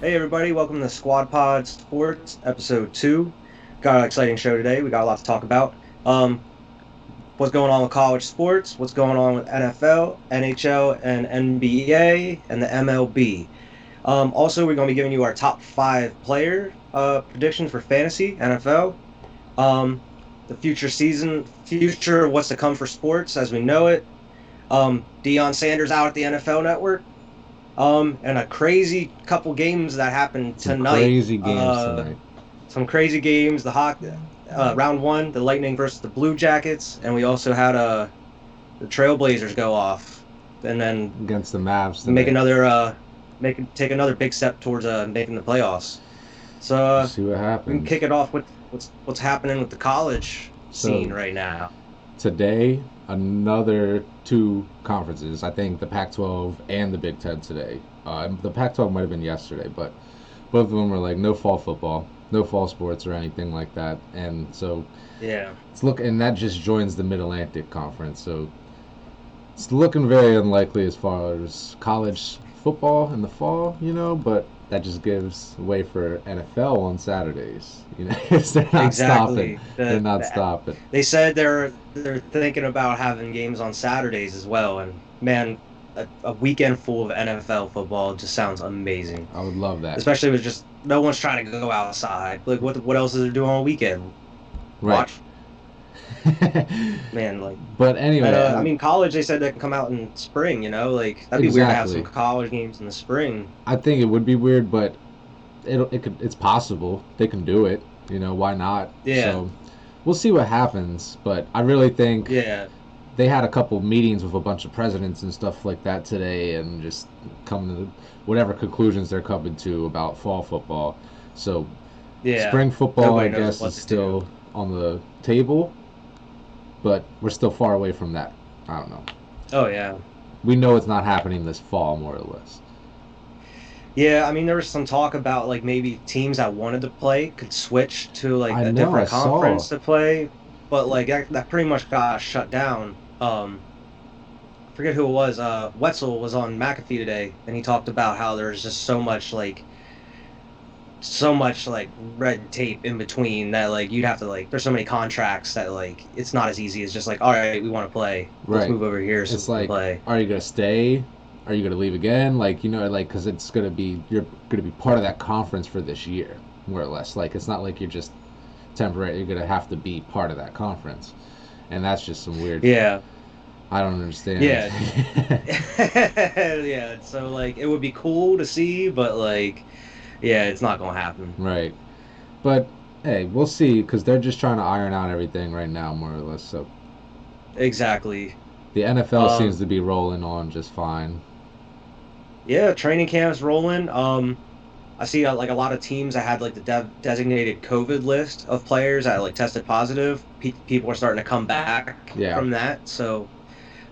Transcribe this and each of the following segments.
Hey everybody, welcome to Squad Pod Sports episode 2. Got an exciting show today. We got a lot to talk about. What's going on with college sports? What's going on with NFL, NHL, and NBA, and the MLB? Also, we're going to be giving you our top 5 player predictions for fantasy NFL. The future of what's to come for sports as we know it. Deion Sanders out at the NFL Network. And a crazy couple games that happened Some tonight. crazy games tonight. Some crazy games. Round one, the Lightning versus the Blue Jackets, and we also had the Trailblazers go off, and then Against the Mavs make tonight. another take another big step towards making the playoffs. So We'll see what we can happens. kick it off with what's happening with the college scene So right now. today, another two conferences. I think the Pac-12 and the Big Ten today. The Pac-12 might have been yesterday, but both of them were like no fall football, no fall sports or anything like that. And so Yeah, and that just joins the Mid-Atlantic Conference. So it's looking very unlikely as far as college football in the fall, but that just gives way for NFL on Saturdays. 'Cause they're not stopping. exactly. They're not stopping. They said they're thinking about having games on Saturdays as well, and man, a weekend full of NFL football just sounds amazing. I would love that. Especially with just no one's trying to go outside. Like what else is there doing on a weekend? Right. Watch, man. Like, But anyway, I mean, college they said they can come out in spring. Like that'd be weird to have some exactly. college games in the spring. I think it would be weird, but it's possible they can do it. Why not? Yeah, So we'll see what happens. But I really think yeah, they had a couple meetings with a bunch of presidents and stuff like that today, and just come to whatever conclusions they're coming to about fall football. So yeah. spring football, I Nobody knows guess, what is to do. still on the table, but we're still far away from that. I don't know. Oh yeah. We know it's not happening this fall, more or less. Yeah, I mean, there was some talk about like maybe teams that wanted to play could switch to like I a know. I different saw. conference to play, but like that pretty much got shut down. I forget who it was. Wetzel was on McAfee today, and he talked about how there's just so much like red tape in between that like you'd have to like there's so many contracts that like it's not as easy as just like all right, we want to play, let's Right. move over here so It's we can like, play. are you gonna stay? Are you gonna leave again? Like, because it's gonna be you're gonna be part of that conference for this year, more or less. Like, it's not like you're just temporary. You're gonna have to be part of that conference, and that's just some weird. Yeah, I don't understand. yeah. Yeah, so like it would be cool to see, but like yeah, it's not gonna happen. Right. But hey, we'll see because they're just trying to iron out everything right now, more or less. So Exactly. the NFL seems Um, to be rolling on just fine. yeah, training camps rolling. I see like a lot of teams that had like the designated COVID list of players that like tested positive. People are starting to come back Yeah. from that. So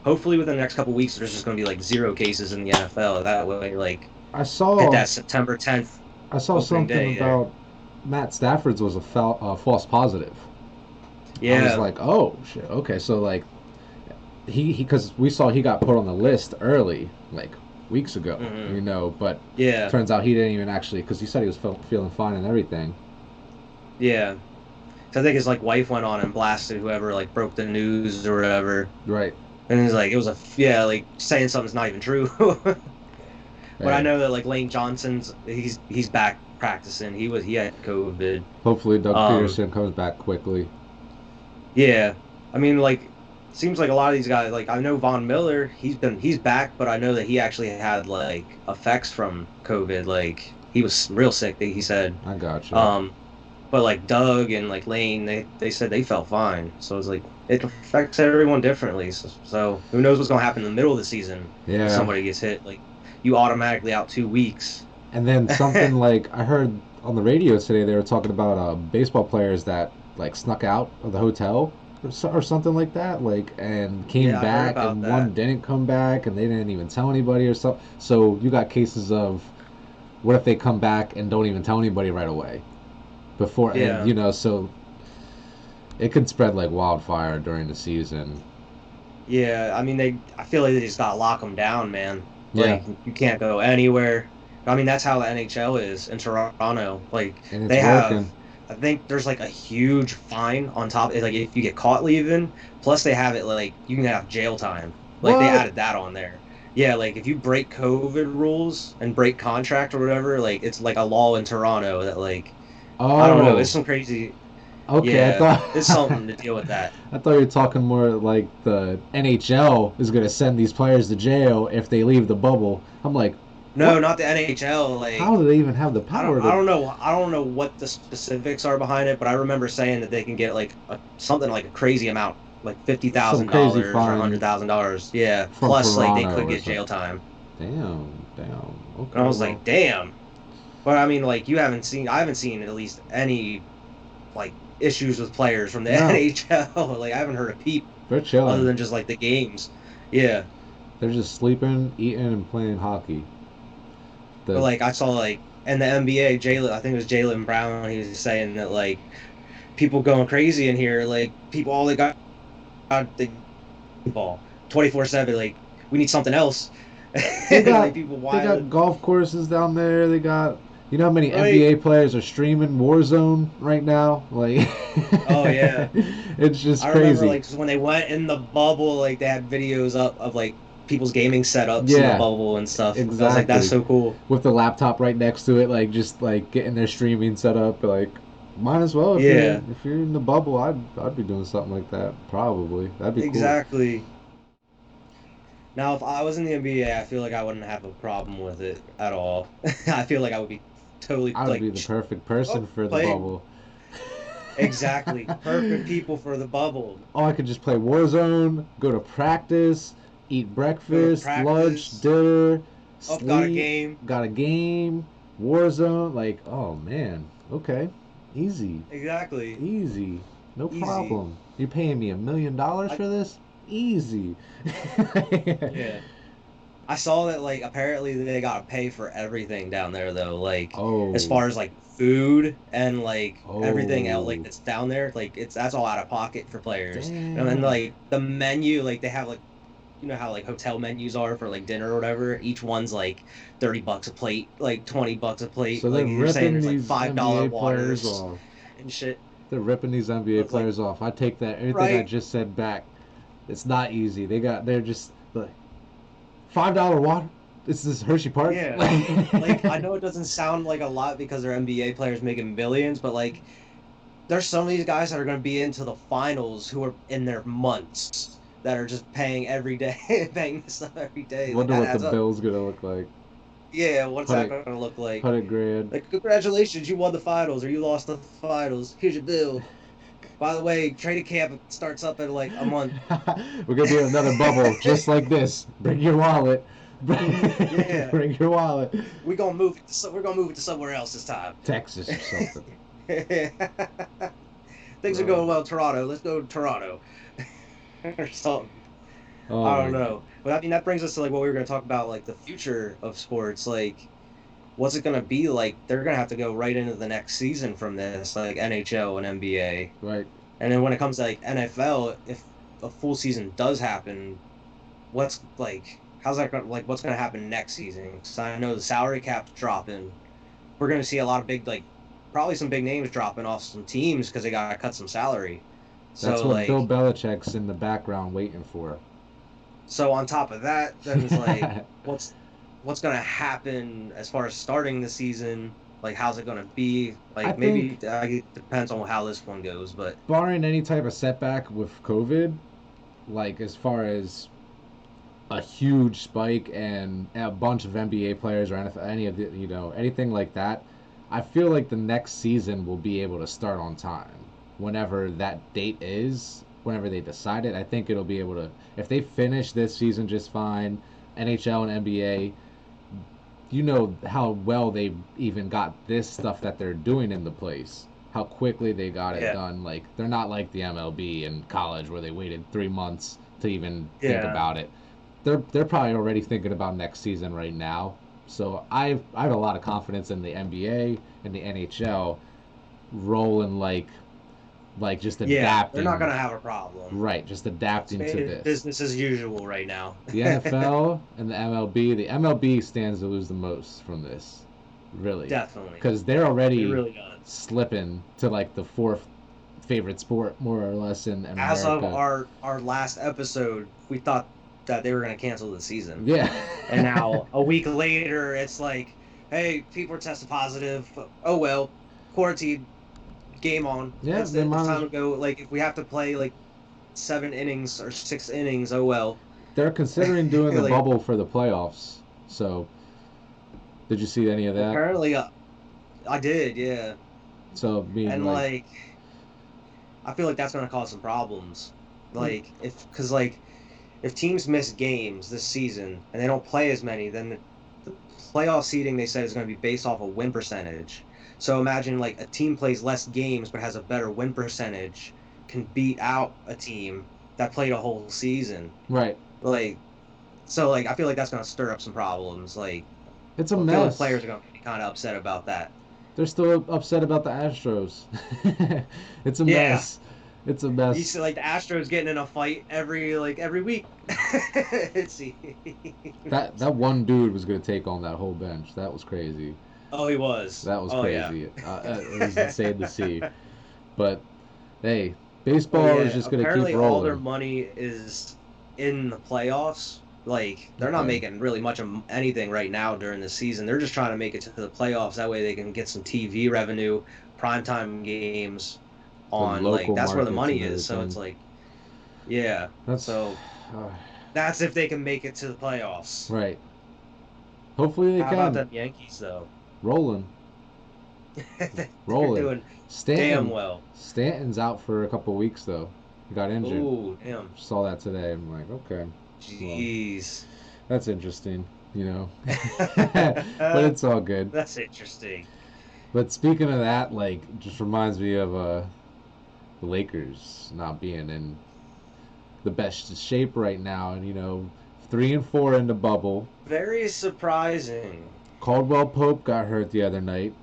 hopefully within the next couple weeks, there's just going to be like 0 cases in the NFL. That way, like I hit saw that September 10th I saw opening something day there. about Matt Stafford's was a false positive. I was Yeah. like, oh shit, okay, so like he because we saw he got put on the list early, like weeks ago, Hmm. but Yeah. turns out he didn't even actually because he said he was feeling fine and everything. Yeah. So I think his like wife went on and blasted whoever like broke the news or whatever. Right. And he's like, it was yeah, like saying something's not even true. But I Hey, know that like Lane Johnson's he's back practicing. He had COVID. hopefully Doug Um, Peterson comes back quickly. yeah. I mean like seems like a lot of these guys like I know Von Miller, he's back, but I know that he actually had like effects from COVID. Like he was real sick, he said. I gotcha. Um, but like Doug and like Lane, they said they felt fine. So it's like it affects everyone differently. So who knows what's gonna happen in the middle of the season if Yeah, somebody gets hit? Like you automatically out 2 weeks. and then something like I heard on the radio today they were talking about baseball players that like snuck out of the hotel or something like that, like and came Yeah, I heard back, about and one that. didn't come back, and they didn't even tell anybody or something. So you got cases of what if they come back and don't even tell anybody right away before, and Yeah. so it could spread like wildfire during the season. Yeah, I mean I feel like they just gotta lock them down, man. Yeah, Like you can't go anywhere. I mean, that's how the NHL is in Toronto. Like And it's they have, working. I think there's like a huge fine on top. Like if you get caught leaving, plus they have it like you can have jail time. Like they What? added that on there. Yeah, like if you break COVID rules and break contract or whatever, like it's like a law in Toronto that like I don't know, it's Oh, some crazy. okay. I Yeah, thought it's something to deal with that. I thought you were talking more like the NHL is gonna send these players to jail if they leave the bubble. I'm like, No, what? not the NHL. How Like do they even have the power I to? don't know. I don't know what the specifics are behind it, but I remember saying that they can get like something like a crazy amount, like fifty Some thousand crazy dollars or fine $100,000. Yeah. from Plus, like they Toronto could or get something. jail time. Damn. And I Okay, was well, like, damn. But I mean, like I haven't seen at least any like issues with players from the no, NHL. Like I haven't heard a peep they're other chilling. than just like the games. Yeah. They're just sleeping, eating, and playing hockey. But The like I saw like in the NBA, Jalen, I think it was Jalen Brown. He was saying that like people going crazy in here. Like people, all they got the ball 24/7. Like we need something else. they Like got people they wild, got golf courses down there. They got you know how many right? NBA players are streaming Warzone right now? Like Oh yeah, it's just I remember crazy. like 'cause when they went in the bubble, like they had videos up of like people's gaming setups in the Yeah, bubble and stuff. I was like, that's exactly. so cool. With the laptop right next to it, like just like getting their streaming set up. Like, might as well Yeah, if you're in the bubble. I'd be doing something like that probably. That'd be cool. exactly. Now, if I was in the NBA, I feel like I wouldn't have a problem with it at all. I feel like I would be totally I would be like, the perfect person oh, for the playing bubble. exactly perfect people for the bubble. Oh, I could just play Warzone, go to practice, eat Go to breakfast, lunch, practice. dinner, Oh, got a sleep, game. got a game, Warzone. Like, oh man, okay, easy, Exactly. easy, no Easy. problem. You're paying me $1 million I for this? Easy. yeah. I saw that like apparently they gotta pay for everything down there though. Like as Oh, far as like food and like everything else like oh, that's down there, like it's that's all out of pocket for players. And then damn. like the menu, like they have like you know how like hotel menus are for like dinner or whatever. Each one's like $30 a plate, like $20 a plate. So they're Like you're saying ripping there's like these $5 NBA players waters off. and shit. They're ripping these NBA It's like players off. I take that everything I right, just said back. It's not easy. They're just like $5 water. This is Hershey Park. yeah. Like I know it doesn't sound like a lot because they're NBA players making millions, but like there's some of these guys that are going to be into the finals who are in their months that are just paying every day, paying this stuff every day. Like Wonder that what the adds up. bill's gonna look like. Yeah, what's that Hundred going to look like? hundred grand. Like, congratulations, you won the finals or you lost the finals. Here's your bill. By the way, training camp starts up in like a month. We're gonna be in another bubble just like this. Bring your wallet. Yeah, Bring your wallet. we're gonna move it to somewhere else this time. Texas or something. Things are Uh, going well, Toronto. Let's go to Toronto or something. oh I my don't god. know. But I mean, that brings us to like what we were going to talk about, like the future of sports. Like, what's it going to be like? They're going to have to go right into the next season from this, like NHL and NBA. Right. And then when it comes to like NFL, if a full season does happen, what's like, how's that going? Like, what's going to happen next season? Because I know the salary cap's dropping. We're going to see a lot of big, like, probably some big names dropping off some teams because they got to cut some salary. That's So what Bill like, Belichick's in the background waiting for. so on top of that, then it's like, what's gonna happen as far as starting the season? Like, how's it gonna be? I Like, maybe think it depends on how this one goes, but barring any type of setback with COVID, like as far as a huge spike and a bunch of NBA players or any of the, anything like that, I feel like the next season will be able to start on time. Whenever that date is, whenever they decide it, I think it'll be able to. If they finish this season just fine, NHL and NBA, you know how well they even got this stuff that they're doing in the place. How quickly they got it yeah, done. Like they're not like the MLB in college where they waited 3 months to even think yeah, about it. They're probably already thinking about next season right now. So I have a lot of confidence in the NBA and the NHL rolling like like just Yeah, they're not adapting. gonna have a problem. Right, just It's adapting to made this. business as usual right now. The NFL and the MLB, the MLB stands to lose the most from this, really, Definitely, because they're it already really does. slipping to like the fourth favorite sport, more or less, in As of America. our last episode, we thought that they were gonna cancel the season, Yeah. and now a week later, it's like, hey, people are tested positive. Oh well, quarantine, game on. Yeah, they It's might time as to go. Like if we have to play like 7 innings or 6 innings, oh well. they're considering doing the Like bubble for the playoffs. So, did you see any of that? apparently, I did, yeah, So, being and like, like I feel like that's gonna cause some problems. mm, Like if teams miss games this season and they don't play as many, then the playoff seeding they said is going to be based off a win percentage. So imagine like a team plays less games but has a better win percentage can beat out a team that played a whole season. right, Like so like I feel like that's going to stir up some problems. Like it's a I feel like mess. players are going to be kind of upset about that. They're still upset about the Astros. It's a Yeah, mess. It's a you mess. see like the Astros getting in a fight every week. It That seems. that one dude was gonna take on that whole bench. That was crazy. Oh, he was. That was Oh yeah. crazy. It was insane to see. But hey, But baseball is yeah, just gonna keep apparently all their rolling. money is in the playoffs. Like they're not Okay. making really much of anything right now during the season. They're just trying to make it to the playoffs. That way they can get some TV revenue, primetime games The on. Like local that's where the markets money and is. So it's everything. like, yeah. That's So that's if they can make it to the playoffs. right. Hopefully they How about can. them Yankees though? Rolling. They're Rolling. doing damn Stanton. well. Stanton's out for a couple weeks though. He got injured. Oh, damn. Saw that today. I'm like, okay. Well, Jeez. that's interesting. But it's all good. That's interesting. But speaking of that, like, just reminds me of the Lakers not being in the best shape right now, and 3-4 in the bubble. Very surprising. Caldwell Pope got hurt the other night.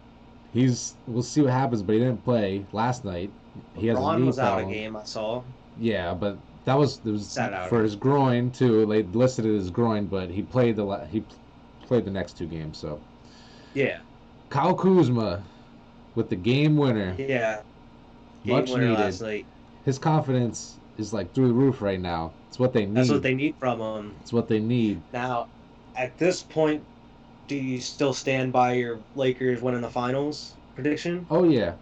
We'll see what happens, but he didn't play last night. He has a LeBron knee was out of problem. game, I saw. Yeah, but that was it was Sat out. for his groin too. They listed it as groin, but he played the next two games. So Yeah. Kyle Kuzma with the game winner, Yeah. Game much winner needed. last night. His confidence is like through the roof right now. It's what they That's what need. they need from him. It's what they need. Now, at this point, do you still stand by your Lakers winning the finals prediction? Oh yeah,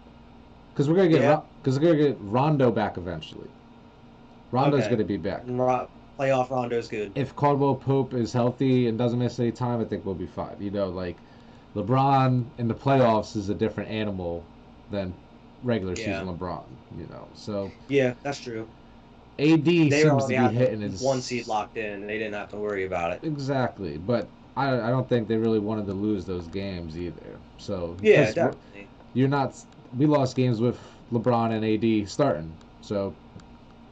Yeah. because we're gonna get Rondo back eventually. Rondo's Okay. gonna be back. Playoff Rondo's good. If Caldwell Pope is healthy and doesn't miss any time, I think we'll be fine. Like LeBron in the playoffs is a different animal than regular Yeah. season LeBron. So Yeah, that's true. AD They seems to already be had the hitting one seed his locked in. They didn't have to worry about it. exactly, but I don't think they really wanted to lose those games either. So Yeah, because definitely. you're not, we lost games with LeBron and AD starting, so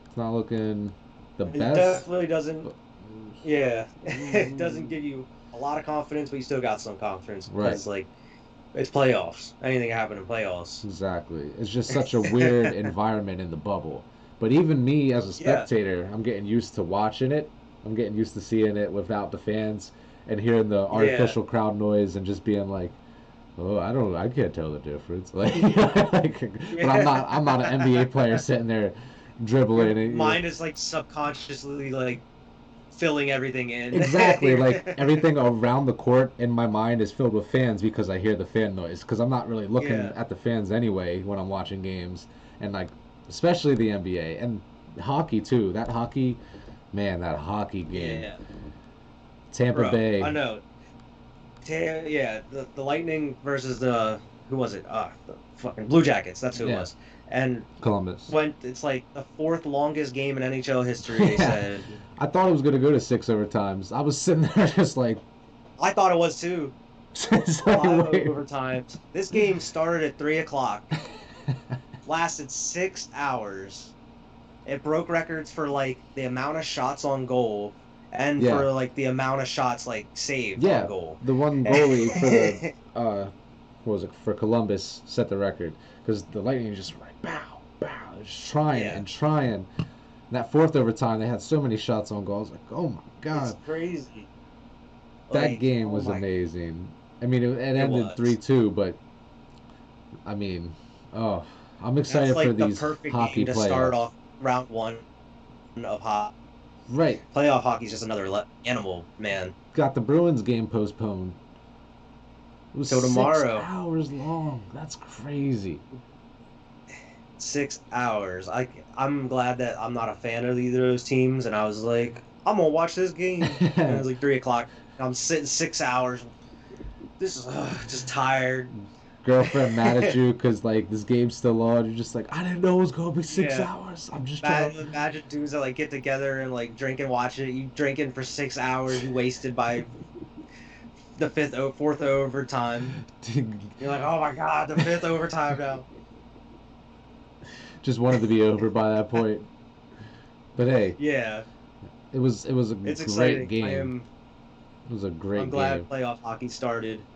it's not looking the It best. definitely doesn't. But, Yeah, it doesn't give you a lot of confidence, but you still got some confidence right. because like it's playoffs. Anything can happen in playoffs. Exactly. It's just such a weird environment in the bubble. But even me as a Yeah, spectator, I'm getting used to watching it. I'm getting used to seeing it without the fans and hearing the yeah, artificial crowd noise and just being like, "Oh, I can't tell the difference." But I'm not an NBA player sitting there your dribbling and mind is like subconsciously like filling everything in. exactly, like everything around the court in my mind is filled with fans because I hear the fan noise because I'm not really looking Yeah, at the fans anyway when I'm watching games, and like especially the NBA and hockey too. That hockey game. yeah, Tampa bro. I Bay. know. Yeah, the Lightning versus the who was it? The fucking Blue Jackets. That's who it Yeah, was. And Columbus. it's like the fourth longest game in NHL history. They Yeah, said. I thought it was gonna go to six overtimes. I was sitting there just like, I thought it was too. it's like, 5 overtimes. This game started at 3 o'clock, lasted 6 hours. It broke records for like the amount of shots on goal and yeah, for like the amount of shots like saved on yeah. goal. The one goalie for the what was it for Columbus set the record because the Lightning just like bow bow. just trying Yeah. and trying. That fourth overtime, they had so many shots on goal. I was like, oh my It's god, crazy. that Like, game oh was my, amazing. I mean, it it ended was. 3-2, but I mean, oh, I'm That's excited for like the these perfect hockey game to start playoffs. off round one of hockey. Right, Playoff hockey is just another animal, man. got the Bruins game postponed. It was So six tomorrow, hours long. That's crazy. 6 hours. I'm glad that I'm not a fan of either of those teams, and I was like, I'm gonna watch this game, and it was like 3 o'clock. I'm sitting 6 hours. This is just tired. Girlfriend mad at you because like this game's still on. You're just like, I didn't know it was gonna be six Yeah. hours. I'm just trying. Imagine dudes that like get together and like drink and watch it. You drinking for 6 hours, you wasted by the fourth overtime. You're like, oh my god, the fifth overtime now. Just wanted to be over by that point. But hey, Yeah, it was a it's great exciting. game. It was a I'm great glad game. playoff hockey started.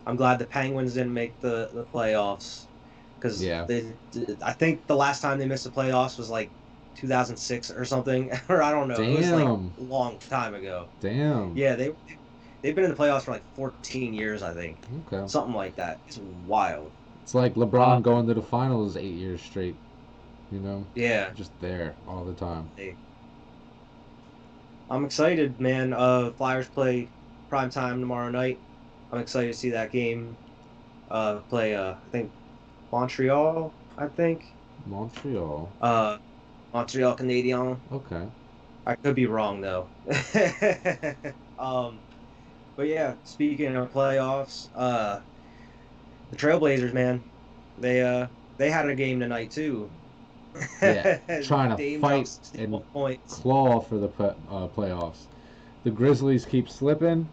I'm glad the Penguins didn't make the playoffs because Yeah. I think the last time they missed the playoffs was like 2006 or something, or I don't know. It was like Damn. a long time ago. Damn. Yeah, they've been in the playoffs for like 14 years, I think, Okay. something like that. It's wild. It's like LeBron Um, going to the finals 8 years straight. You know, yeah, just there all the time. they, I'm excited, man. Flyers play prime time tomorrow night. I'm excited to see that game. Play I think Montreal. I think Montreal. uh, Montreal Canadiens. Okay. I could be wrong though. um, but yeah, speaking of playoffs, the Trailblazers, man, they had a game tonight too. Yeah. Trying to Dame dropped fight and 61 points. claw for the playoffs. The Grizzlies keep slipping.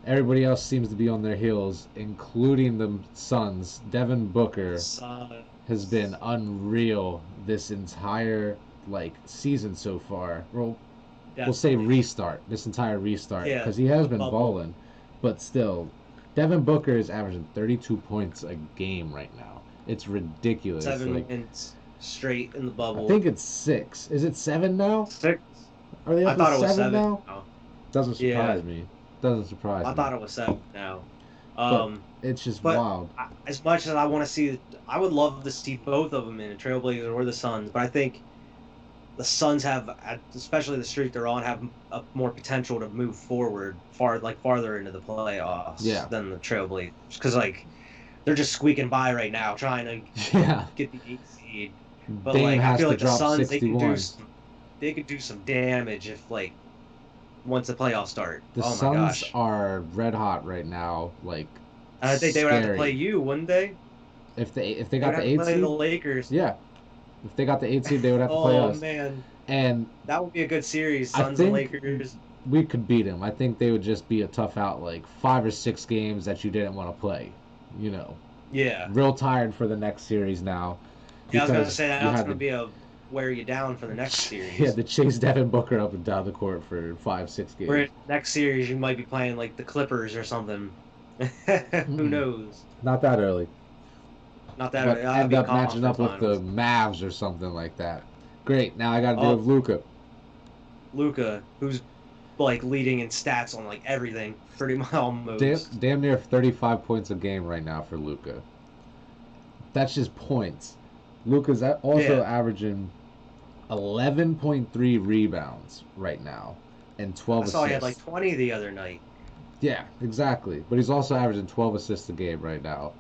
Everybody else seems to be on their heels, including the Suns. Devin Booker has been Suns. unreal this entire season so far. Well, we'll say Definitely. restart, this entire restart, Yeah, because he has the been bubble. balling, but still, Devin Booker is averaging 32 points a game right now. It's ridiculous. 7 wins straight in the I bubble. think it's 6. Is it 7 now? Six. Are they I up to thought it was 7 seven now? now. Doesn't Yeah, surprise me. Doesn't surprise I me. thought it was seven now. But Um, it's just but wild. as much as I want to see, I would love to see both of them in the Trailblazers or the Suns. But I think the Suns have, especially the streak they're on, have a more potential to move forward farther into the playoffs Yeah. than the Trailblazers because like they're just squeaking by right now, trying to Yeah. get the 8th seed. But Dame like I has feel to like the drop Suns, sixty-one. they could do some damage if like once the playoffs start. The Oh my Suns gosh. are red hot right now, And I think they would have to play scary. you, wouldn't they? If they They would got the have to eight play the seed, Lakers. yeah. If they got the 8 seed, they would have to play Oh us. man, And that would be a good series, I Suns and think Lakers. we could beat them. I think they would just be a tough out, 5 or 6 games that you didn't want to play. You know, Yeah. real tired for the next series now Yeah, I was gonna because say you that's had gonna to be a wear you down for the next you had series. to chase Devin Booker up and down the court for 5, 6 games. Where next series you might be playing like the Clippers or something. Who Mm-mm, knows? not that early. Not that But that'd end be up matching conference up with the finals. Mavs or something like that. Great. Now I got to deal with Oh, Luca. Luca, who's like leading in stats on like everything, pretty much Damn, almost. damn near 35 points a game right now for Luca. That's just points. Luca's also Yeah, averaging 11.3 rebounds right now and I 12 saw he had like assists. 20 the other night. Yeah, exactly. But he's also averaging 12 assists a game right now.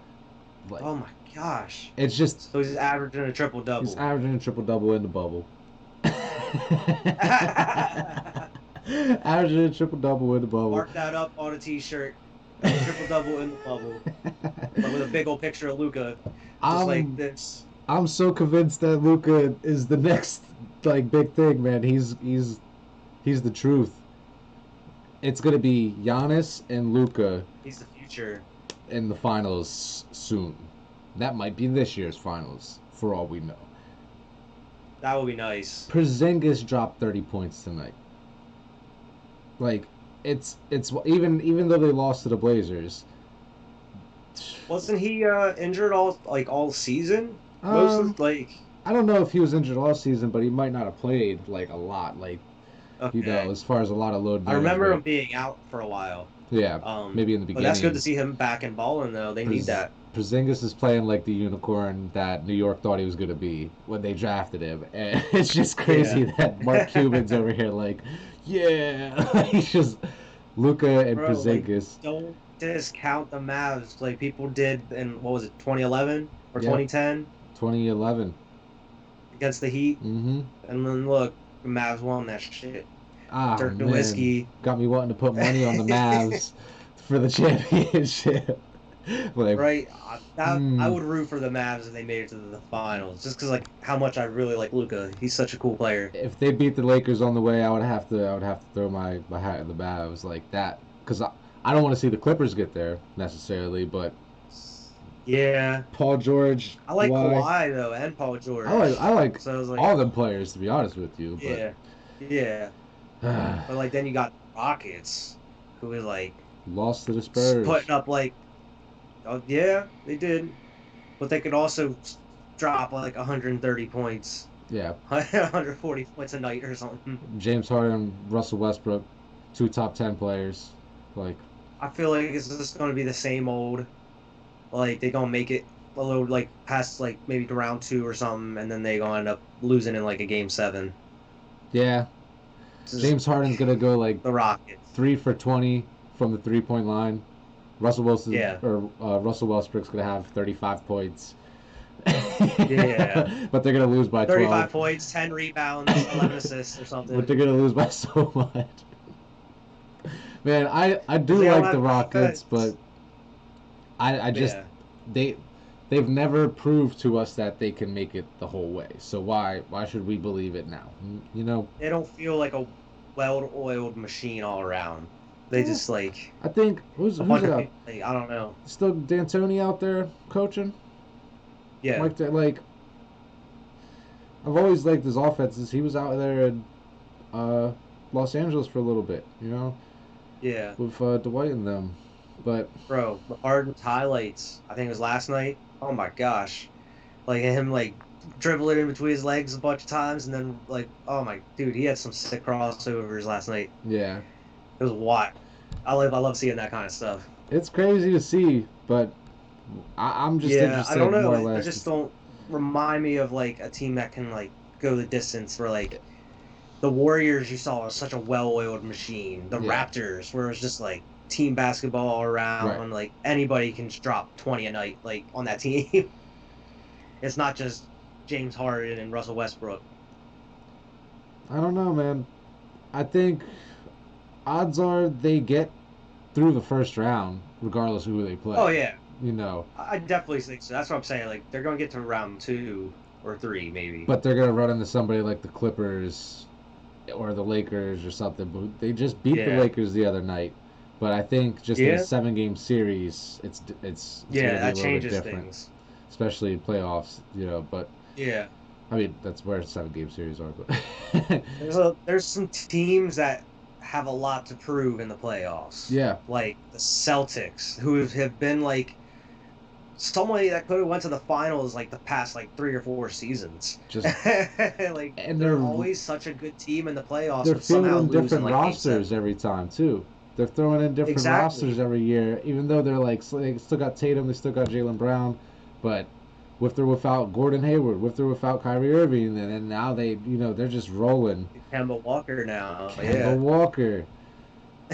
Like, Oh my gosh. it's just So he's averaging a triple he's double. averaging a triple double in the bubble. Averaging a triple double in the bubble. Mark that up on a t-shirt. A triple double in the bubble. Like with a big old picture of Luca. Just like I'm this. I'm so convinced that Luca is the next big thing, man. He's the truth. It's gonna be Giannis and Luca He's the future. in the finals soon. That might be this year's finals, for all we know. That would be nice. Porzingis dropped 30 points tonight. Like, it's even though they lost to the Blazers. Wasn't he injured all season? Most Um, of like I don't know if he was injured all season, but he might not have played like a lot. Like Okay. as far as a lot of load I remember him management. being out for a while. Yeah, maybe in the But that's good to beginning. see him back and balling though. They need that. Porzingis is playing like the unicorn that New York thought he was going to be when they drafted him, and it's just crazy Yeah. that Mark Cuban's over here like, yeah, he's just Luca and Bro, like Porzingis. don't discount the Mavs like people did in what was it, 2011 or Yep, 2010 2011. against the Heat. Mm-hmm. And then look, the Mavs won that shit. Ah Dirk man, Nowitzki. got me wanting to put money on the Mavs for the championship. Like, Right, I mm, would root for the Mavs if they made it to the finals, just because like how much I really like Luca. He's such a cool player. if they beat the Lakers on the way, I would have to throw my hat in the Mavs like that because I don't want to see the Clippers get there necessarily, but Yeah, Paul George, I like Kawhi, Kawhi though, and Paul George. I like So I was like, all them players to be honest with you, but yeah, yeah. But like then you got Rockets, who is like lost to the Spurs. putting up like, oh yeah, they did, but they could also drop like 130 points, Yeah, 140 points a night or something. James Harden, Russell Westbrook, two top 10 players. Like, I feel like it's just going to be the same old. Like they gonna make it a little like past like maybe to round two or something, and then they gonna end up losing in like a game seven. yeah, This is James Harden's gonna go like the Rockets. 3 for 20 from the 3 point line. Yeah, Russell Westbrook's gonna have 35 points, yeah. but they're gonna lose by 35 12. points, 10 rebounds, 11 assists or But something. they're gonna lose by so much. Man, I Because do they don't like the have Rockets, but defense. I just Yeah, they they've never proved to us that they can make it the whole way. So why should we believe it now? You know, they don't feel like a well-oiled machine all around. They eh, just like I think a who's bunch it of out? people. Like, I don't know. Still D'Antoni out there coaching Yeah, like that. Like I've always liked his offenses. He was out there in uh, Los Angeles for a little bit, yeah, with Dwight and them. But bro. The Harden's highlights. I think it was last night. Oh my gosh. Like him like dribbling in between his legs a bunch of times and then like oh my dude, he had some sick crossovers last night. yeah, It was wild. I love seeing that kind of stuff. it's crazy to see. But I'm just Yeah, I don't interested more know. or They less. just don't remind me of like a team that can like go the distance where like the Warriors you saw was such a well-oiled machine. The Yeah, Raptors where it was just like team basketball all right. around, like anybody can just drop 20 a night like on that team. It's not just James Harden and Russell Westbrook. I don't know, man. I think odds are they get through the first round, regardless of who they Oh play. yeah, You know, I definitely think so. That's what I'm saying. Like they're going to get to round two or three, maybe. but they're gonna run into somebody like the Clippers or the Lakers or something. But they just beat the Yeah, Lakers the other night. But I think just in a yeah, 7 game series, it's yeah. gonna be a That little bit changes different, things. especially in playoffs. But Yeah, I mean that's where 7 game series are. But there's some teams that have a lot to prove in the playoffs, yeah, like the Celtics, who have been like somebody that could have went to the finals like the past like 3 or 4 seasons. just Like and they're always such a good team in the playoffs, they're but somehow fielding lose in different like game rosters seven. every time too. They're throwing in different rosters Exactly. every year, even though they're like they still got Tatum, they still got Jalen Brown, but with or without Gordon Hayward, with or without Kyrie Irving, and then now they're just rolling. Kemba Walker now. Kemba Yeah. Walker,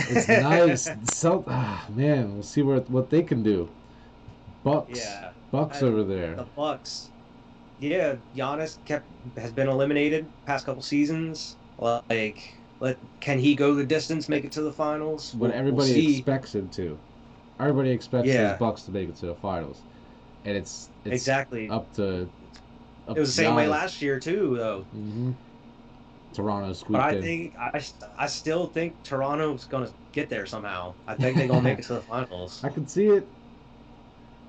it's nice. So man, we'll see what they can do. Bucks, Yeah. Bucks over And there. the Bucks. Yeah, Giannis has been eliminated past couple seasons. Like, can he go the distance, make it to the finals? But We'll everybody see. expects him to. Everybody expects those Yeah, Bucks to make it to the finals, and it's exactly. up to It was the same way Giannis. last year too, though. Toronto But squeaked I in. think I still think Toronto's gonna get there somehow. I think they're gonna make it to the finals. I can see it.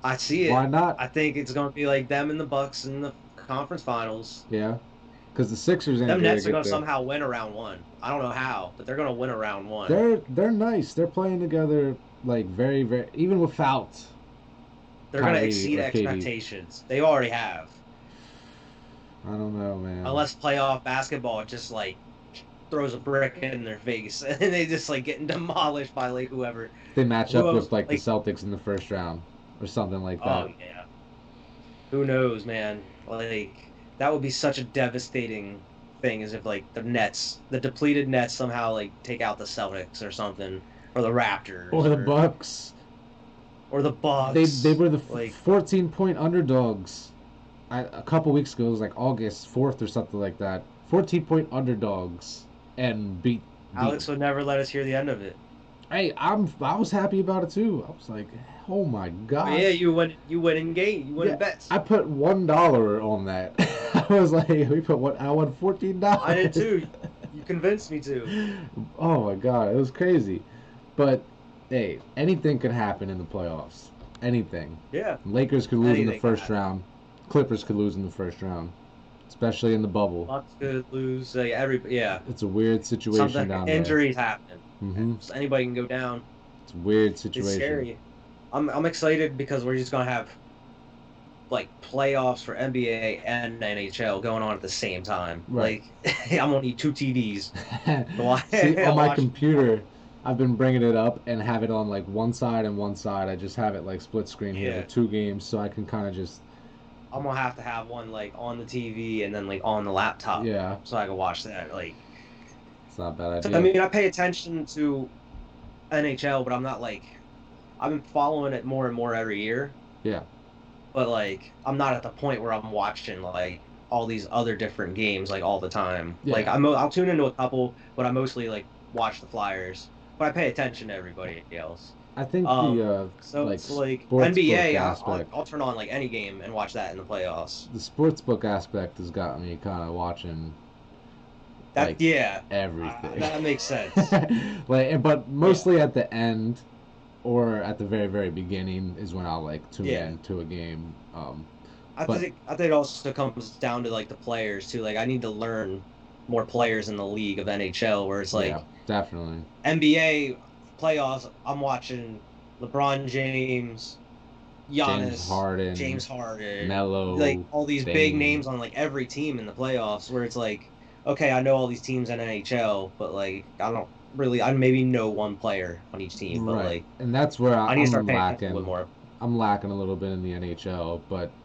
I see Why it. not? I think it's gonna be like them and the Bucks in the conference finals. Yeah, because the Sixers ain't Them gonna Nets are get gonna there. somehow win around one. I don't know how, but they're gonna win around one. They're nice. They're playing together like very very even without They're gonna Kyrie exceed or KD. expectations. They already have. I don't know, man. Unless playoff basketball just like throws a brick in their face and they just like getting demolished by like whoever. They match Who up else? with like the Like, Celtics in the first round or something like oh that. yeah, who knows, man? Like that would be such a devastating thing, as if like the depleted Nets somehow like take out the Celtics or something, or the Raptors, Or the Bucks. or the They Bucks. were the Like, 14-point underdogs. A couple weeks ago, it was like August 4th or something like that. 14-point underdogs and beat. Alex would never let us hear the end of it. Hey, I was happy about it too. I was like, oh my But yeah, gosh. you win in game, you win in Yeah, bets. I put $1 on that. I was like, we put what? I won I did $14. too. You convinced me to. Oh my god, it was crazy. But hey, anything could happen in the playoffs. Anything. Yeah, Lakers could lose in the anything could first happen. round. Clippers could lose in the first round, especially in the bubble. Bucks could lose. Like, yeah, It's a weird situation something down there. injuries happen. Hmm. So anybody can go down. It's a weird It's situation. scary. I'm excited because we're just gonna have like playoffs for NBA and NHL going on at the same time. Right. Like I'm gonna need two TVs to watch. See, on my watch. computer, I've been bringing it up and have it on like one side and one side. I just have it like split screen here Yeah, with two games, so I can kind of just, I'm gonna have to have one like on the TV and then like on the laptop yeah, so I can watch that. Like, it's not a bad so, I idea. mean, I pay attention to NHL, but I'm not like I've been following it more and more every year. Yeah, But like I'm not at the point where I'm watching like all these other different games like all the time. Like yeah. I'll tune into a couple, but I mostly like watch the Flyers. But I pay attention to everybody else. I think the So like it's like sports book NBA. aspect, I'll turn on like any game and watch that in the playoffs. the sports book aspect has got me kind of watching That like yeah, everything. that makes sense. Like, but Yeah, mostly at the end or at the very very beginning is when I'll like tune yeah. in to a game. But I think it also comes down to like the players too. Like I need to learn more players in the league of NHL, where it's yeah, like definitely. NBA playoffs, I'm watching LeBron James, James Giannis, Harden, James Harden, like Melo, all these big Bane. names on like every team in the playoffs. Where it's like, okay, I know all these teams in NHL, but like I don't really, I maybe know one player on each team, but Right, like and that's where I need to start I'm paying attention a little lacking. more. I'm lacking a little bit in the NHL, but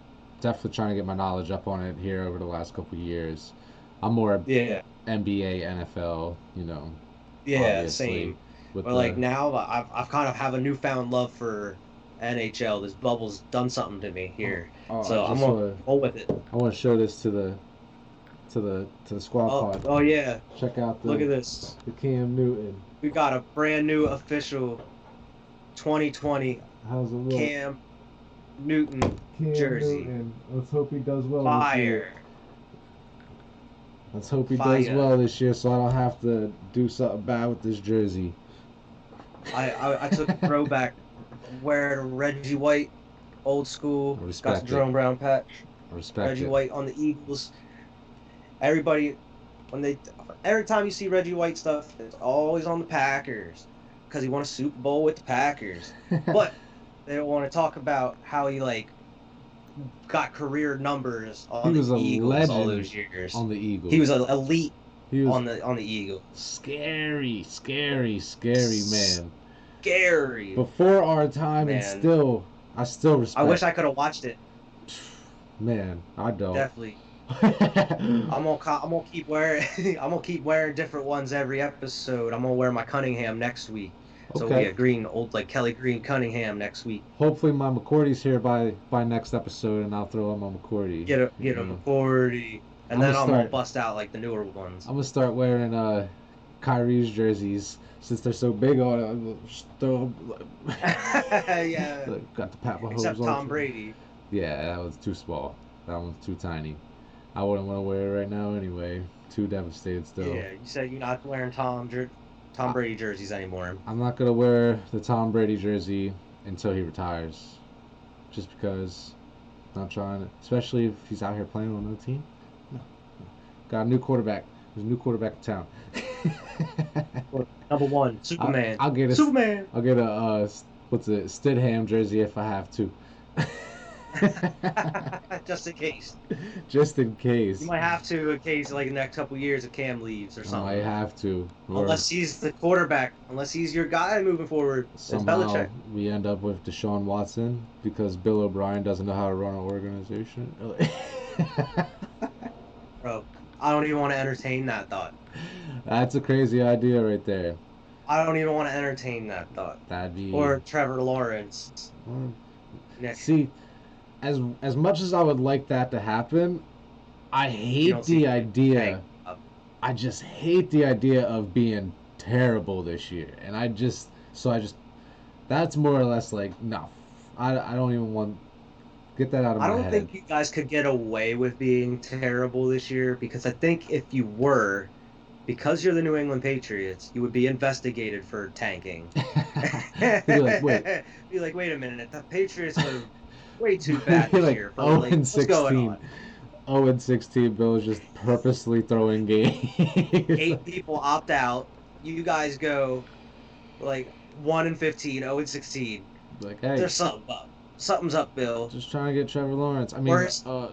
definitely trying to get my knowledge up on it here over the last couple of years. I'm more Yeah, NBA, NFL, yeah, obviously same. with But like the. now, I've kind of have a newfound love for NHL. This bubble's done something to me Oh, here, oh, I so I'm just gonna want roll with it. I want to show this to the squad pod. Oh yeah, Check out look at this. the Cam Newton. We got a brand new official 2020 How's it look? Cam Newton Cam jersey. Newton. Let's hope he does well this year. Fire. Let's hope he does Fire. well this year, so I don't have to do something bad with this jersey. I took a throwback wearing Reggie White, old school. I Got the respect it. Jerome Brown patch. I respect Reggie it. White on the Eagles. Everybody, when they, every time you see Reggie White stuff, it's always on the Packers because he won a Super Bowl with the Packers. But they don't want to talk about how he like got career numbers He on was the a Eagles all legend those years. on the Eagles. He was an elite He was on the Eagles. scary, scary, scary man. Scary, Before our time, and man. I still I wish respect. I could have watched it. Man, I don't. Definitely. I'm gonna keep wearing I'm gonna keep wearing different ones every episode. I'm gonna wear my Cunningham next week. So Okay. yeah, green, old like Kelly Green Cunningham next week. Hopefully, my McCourty's here by next episode, and I'll throw on my McCourty. Get a You know. McCourty, and I'm then gonna I'm gonna start- bust out like the newer ones. I'm gonna start wearing Kyrie's jerseys since they're so big on it. I'm gonna just throw 'em, Yeah, like, got the Pat Mahomes except on. Tom Brady. Yeah, that was too small. That one's too tiny. I wouldn't want to wear it right now anyway. Too devastated still. Yeah, you said you're not wearing Tom Brady jerseys anymore. I'm not gonna wear the Tom Brady jersey until he retires, just because I'm not trying to, especially if he's out here playing on another team. No, no. Got a new quarterback. There's a new quarterback in town. Number one, Superman. I'll get a Superman. what's it, Stidham jersey if I have to. Just in case. Just in You case. might have to in case like the next couple years if Cam leaves or I might something. have to. Or Unless he's the quarterback, unless he's your guy moving forward. It's somehow Belichick. we end up with Deshaun Watson because Bill O'Brien doesn't know how to run an organization. Bro, I don't even want to entertain that thought. That's a crazy idea right there. I don't even want to entertain that thought. That'd be. Or Trevor Lawrence. Well, Nick, see, as much as I would like that to happen, I you hate don't see the him hang idea. up. I just hate the idea of being terrible this year, and I just that's more or less like no, I don't even want get that out of I my don't head. think you guys could get away with being terrible this year because I think if you were, because you're the New England Patriots, you would be investigated for tanking. Be like, wait, Be like, wait a minute, the Patriots are way too bad be this like year for 0 like and what's going 16, on? 0 and 16. Bill is just purposely throwing games. Eight people opt out. You guys go like 1 and 15, 0 and 16. Like, hey, There's something up. Something's up, Bill. just trying to get Trevor Lawrence. I mean,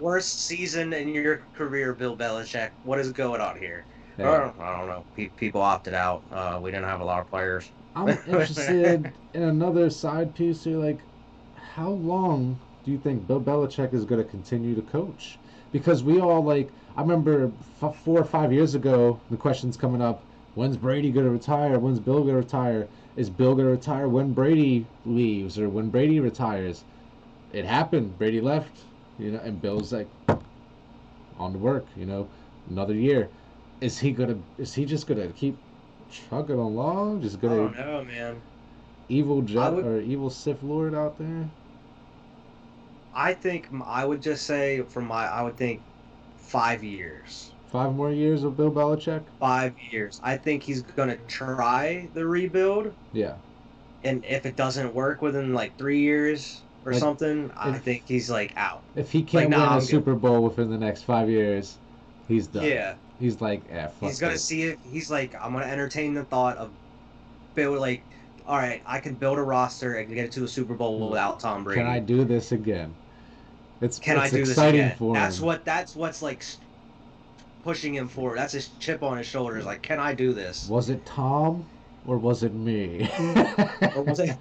Worst season in your career, Bill Belichick. What is going on here? hey, I don't know. People opted out. We didn't have a lot of players. I'm interested in another side piece here. Like, how long do you think Bill Belichick is going to continue to coach? Because we all like, I remember 4 or 5 years ago, the questions coming up: when's Brady going to retire? When's Bill going to retire? Is Bill going to retire when Brady leaves or when Brady retires? It happened. Brady left, and Bill's like on to work. Another year. Is he just gonna keep chugging along? Just I gonna don't know, man. evil I jet would. or evil Sith Lord out there? I think I would just say I would think 5 years. 5 more years of Bill Belichick? 5 years. I think he's gonna try the rebuild, Yeah. and if it doesn't work within like 3 years or Like something, I if think he's like out. if he Like, can't win nah, a I'm good. Super Bowl within the next 5 years, he's done. Yeah. He's like, fuck He's gonna this. see it. He's like, I'm gonna entertain the thought of build like, all right, I can build a roster and get it to the Super Bowl without Tom Can I Brady. do this again? Can I It's do this exciting again? for him. That's what's like pushing him forward. That's his chip on his shoulders. Like, can I do this? Was it Tom or was it me? Or was it?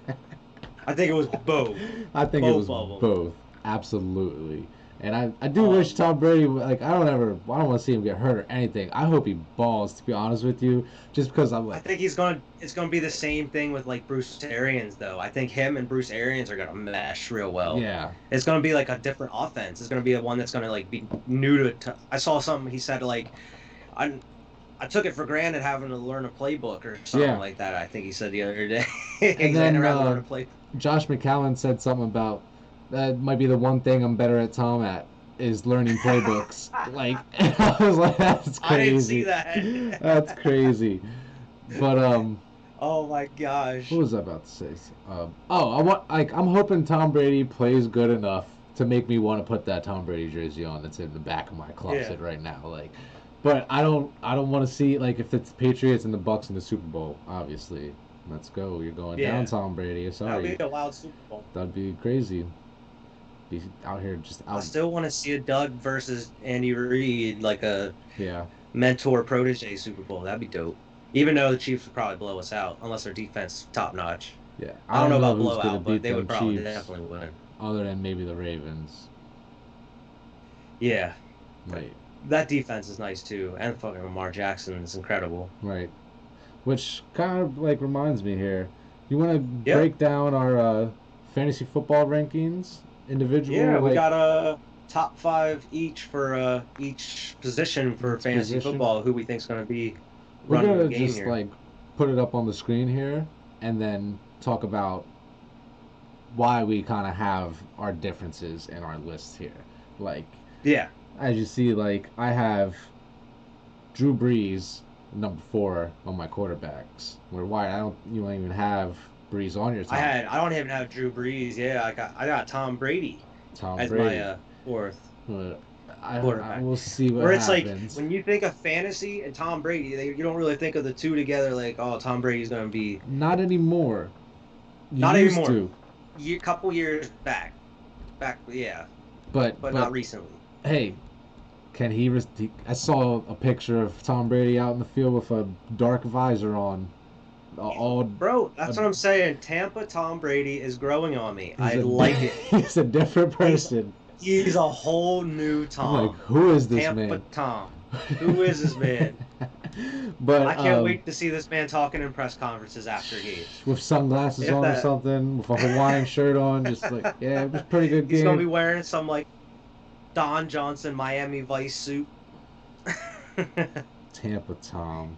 I think it was both. I think it Both was of them. both. Absolutely. And I do Um, wish Tom Brady, like, I don't want to see him get hurt or anything. I hope he balls, to be honest with you, just because I'm I like, think it's gonna be the same thing with like Bruce Arians though. I think him and Bruce Arians are gonna mesh real well. yeah, It's gonna be like a different offense. It's gonna be a one that's gonna like be new to it. I saw something he said like, I I took it for granted having to learn a playbook or something yeah. like that. I think he said the other day. And He's like, I then never had to learn a play. Josh McCown said something about that might be the one thing I'm better at Tom at is learning playbooks. Like, I was like, that's I didn't see crazy. that. That's crazy. But Oh my gosh. what was I about to say? I'm hoping Tom Brady plays good enough to make me want to put that Tom Brady jersey on that's in the back of my closet right now. Like, but I don't want to see like if it's the Patriots and the Bucks in the Super Bowl. Obviously, let's go. You're going down, Tom Brady. That Sorry, would be a wild Super Bowl. that'd be crazy. Be out here just I out. still want to see a Doug versus Andy Reid, like a Yeah, mentor protege Super Bowl. That'd be dope. Even though the Chiefs would probably blow us out, unless their defense is top notch. yeah. I don't know about who's gonna blowout, but beat they would them probably Chiefs definitely win. other than maybe the Ravens. Yeah, Right, that defense is nice too, and fucking Lamar Jackson is incredible. right. Which kind of like reminds me here. You want to Yep. break down our fantasy football rankings individual? Yeah, we like, got a top five each for each position for Each fantasy position? football. Who we think's going to be we're running gonna the game just here? like put it up on the screen here, and then talk about why we kind of have our differences in our list here. Like, Yeah, as you see, like I have Drew Brees number 4 on my quarterbacks. Where why you don't even have Brees on your top. I don't even have Drew Brees. Yeah, I got Tom Brady Tom as Brady. my fourth But I quarterback. will see what Where it's happens. like when you think of fantasy and Tom Brady, you don't really think of the two together. Like, oh, Tom Brady's going to be Not anymore. You not used anymore. to. Couple years back, back, yeah, but but not recently. hey, can I saw a picture of Tom Brady out in the field with a dark visor on. All Bro, uh, that's what I'm saying. Tampa Tom Brady is growing on me. he's I a like it. he's a different He's person. he's a whole new I'm like, Tom. who is this Tampa man? Tom. Who is this man? But I can't wait to see this man talking in press conferences after games. with sunglasses If on or that something, with a Hawaiian shirt on, just like, yeah, it was a pretty good he's gonna be game. wearing some like Don Johnson Miami Vice suit. Tampa Tom.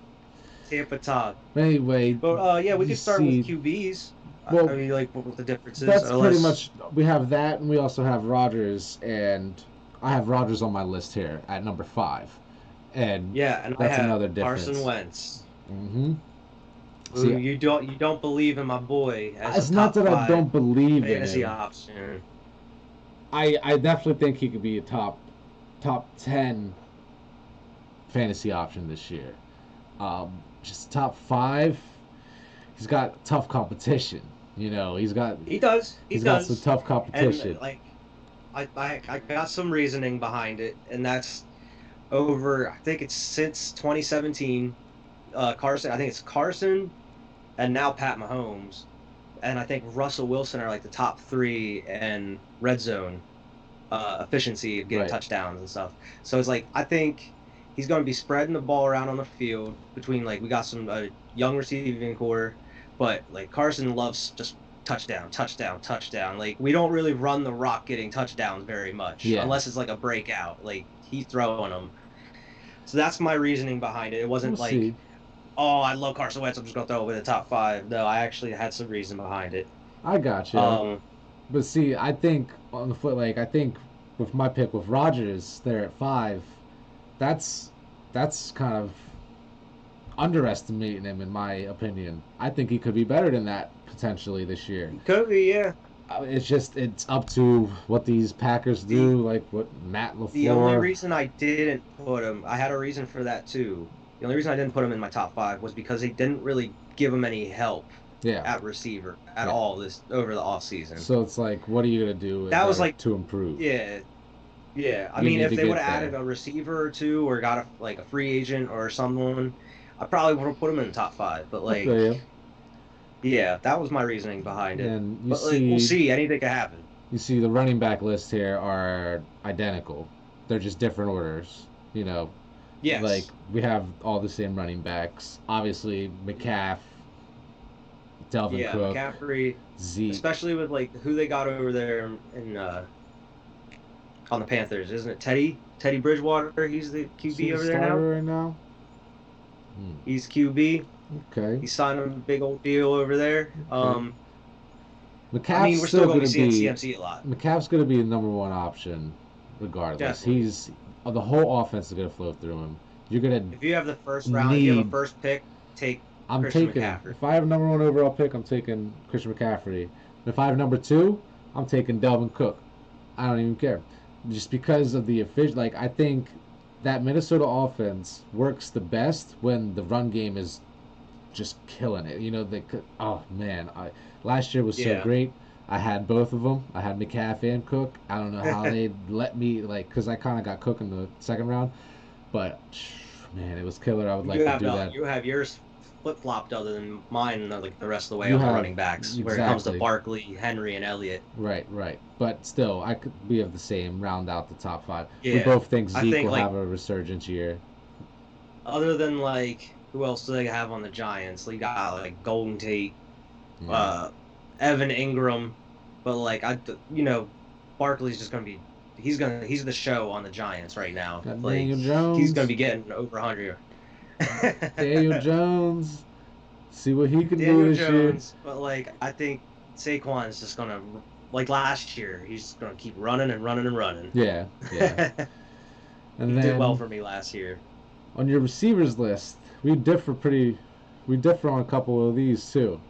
Tampa Tom. Anyway, But yeah, we you could start with see, QBs. I well, mean, like what the differences, that's pretty unless much, we have that, and we also have Rodgers, and I have Rodgers on my list here at number 5, and yeah, and I that's have another Carson difference. Wentz, hmm who See, you don't believe in my boy as a it's not top that I five don't believe in fantasy him. option. I definitely think he could be a top 10 fantasy option this year. Just top 5, he's got tough competition. You know, He does, he he's got some does, tough and competition. like I got some reasoning behind it, and that's over. I think it's since 2017. Carson, I think it's Carson, and now Pat Mahomes, and I think Russell Wilson are like the top three in red zone efficiency of getting Right. touchdowns and stuff. So it's like I think he's going to be spreading the ball around on the field between like we got some young receiving core, but like Carson loves just touchdown, touchdown, touchdown. Like we don't really run the rock getting touchdowns very much Yeah. unless it's like a breakout. Like he's throwing them. So that's my reasoning behind it. It We'll wasn't like, see. oh, I love Carson Wentz. I'm just gonna throw it in the top five. No, I actually had some reason behind it. I got you. Um, But see, I think on the foot, like I think with my pick with Rodgers there at 5, that's kind of underestimating him in my opinion. I think he could be better than that potentially this year. Kobe, yeah. It's up to what these Packers The do, like what Matt The only LaFleur. reason I didn't put him, I had a reason for that too. The only reason I didn't put him in my top five was because they didn't really give him any help Yeah, at receiver at yeah. all this over the off season. So it's like, what are you gonna do in That was order like, to improve? yeah, yeah. I You mean, need if to they would get have added there. a receiver or two or got a free agent or someone, I probably would have put him in the top five. But I feel like, you. yeah, that was my reasoning behind it. And But like, we'll see. Anything could happen. you see the running back list here are identical. They're just different orders. You know, like Yes. we have all the same running backs. Obviously, McCaff, Delvin Yeah, Cook, McCaffrey, Zeke. especially with like who they got over there in on the Panthers, isn't it? Teddy Bridgewater. He's the Is he QB the over there now. starter right now? Hmm. He's QB. Okay. He signed a big old deal over there. Okay. I mean, McCaff's we're still still going to going be to seeing be CMC a lot. McCaff's going to be the number one option, regardless. Definitely. He's the whole offense is going to flow through him. You're going If you have the first to round, if you have a need. first pick, take I'm Christian taking. McCaffrey. If I have number one overall pick, I'm taking Christian McCaffrey. If I have number 2, I'm taking Delvin Cook. I don't even care, just because of the efficient. Like I think that Minnesota offense works the best when the run game is just killing it. You know, oh man, last year was so Yeah. great. I had both of them. I had McCaff and Cook. I don't know how they let me because I kind of got Cook in the second round, but man, it was killer. I would like to do that. You have yours flip flopped other than mine like the rest of the way You on the have running backs where it comes to exactly Barkley, Henry, and Elliott. right, right, but still, we have the same round out the top 5. We Yeah. both think I Zeke think will like have a resurgence year. other than like who else do they have on the Giants? They got like Golden Tate, Yeah. uh, Evan Ingram, but like Barkley's just gonna be he's the show on the Giants right now. Got Like Daniel he's gonna Jones. be getting over 100. Daniel Jones. See what he can do Daniel this year. Jones, but like I think Saquon is just gonna like last year. He's just gonna keep running and running and running. Yeah, yeah. And He did well then for me last year. on your receivers list, we differ on a couple of these too.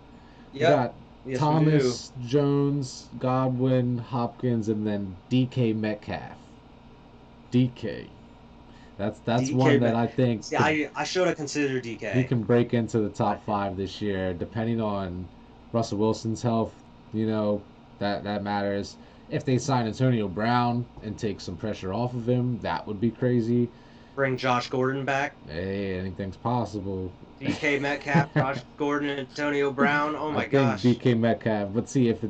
We Yep. got Yes, we do. Thomas, Jones, Godwin, Hopkins, and then DK Metcalf. DK. That's DK, one that I think see, I should have considered he DK. can break into the top 5 this year, depending on Russell Wilson's health. You know that matters. If they sign Antonio Brown and take some pressure off of him, that would be crazy. Bring Josh Gordon back. Hey, anything's possible. DK Metcalf, Josh Gordon, and Antonio Brown. Oh I my think gosh. DK Metcalf. But see, if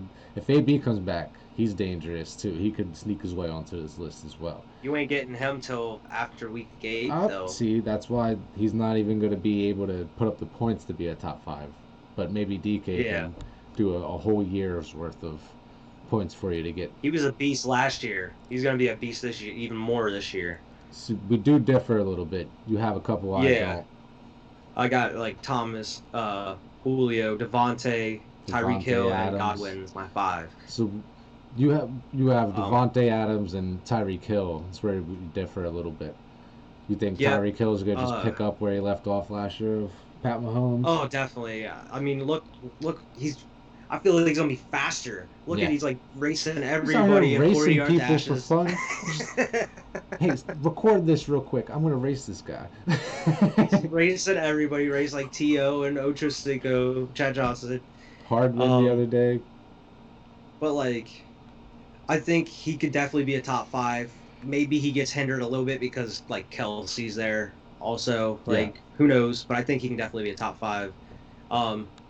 AB comes back, he's dangerous too. He could sneak his way onto this list as well. You ain't getting him till after week 8, though. See, that's why he's not even going to be able to put up the points to be a top 5. But maybe DK can do a whole year's worth of points for you to get. He was a beast last year. He's going to be a beast this year, even more this year. So we do differ a little bit. You have a couple I don't. I got like Thomas, Julio, Devontae, Tyreek Hill, and Godwin's my 5. So you have Devontae Adams and Tyreek Hill. That's where we differ a little bit. You think Tyreek Hill is going to just pick up where he left off last year of Pat Mahomes? Oh, definitely. I mean, look. I feel like he's gonna be faster. Look at he's like racing everybody and 40-yard dashes. For fun. Hey, record this real quick. I'm gonna race this guy. He's racing everybody. Race like T.O. and Ocho Cinco, Chad Johnson. Hardman the other day. But like, I think he could definitely be a top 5. Maybe he gets hindered a little bit because like Kelsey's there also. Like who knows? But I think he can definitely be a top 5.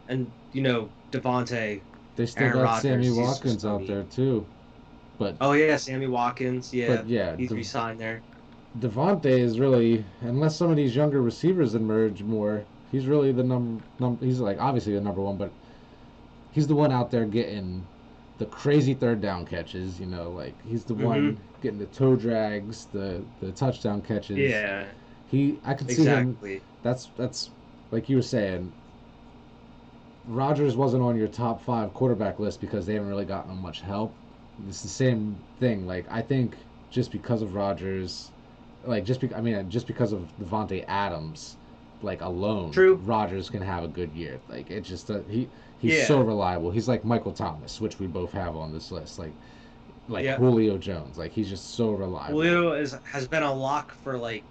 And you know, Devontae. They still got Rodgers, Sammy Watkins out there too. But Sammy Watkins. Yeah, he's re-signed there. Devontae is really, unless some of these younger receivers emerge more, he's really the he's like obviously the number 1, but he's the one out there getting the crazy third down catches. You know, like he's the one getting the toe drags, the touchdown catches. Yeah. I could see him. That's like you were saying. Rodgers wasn't on your top 5 quarterback list because they haven't really gotten much help. It's the same thing. Like I think just because of Rodgers, just because of Devontae Adams, like alone, Rodgers can have a good year. Like it just he's so reliable. He's like Michael Thomas, which we both have on this list. Like Julio Jones. Like he's just so reliable. Julio has been a lock for like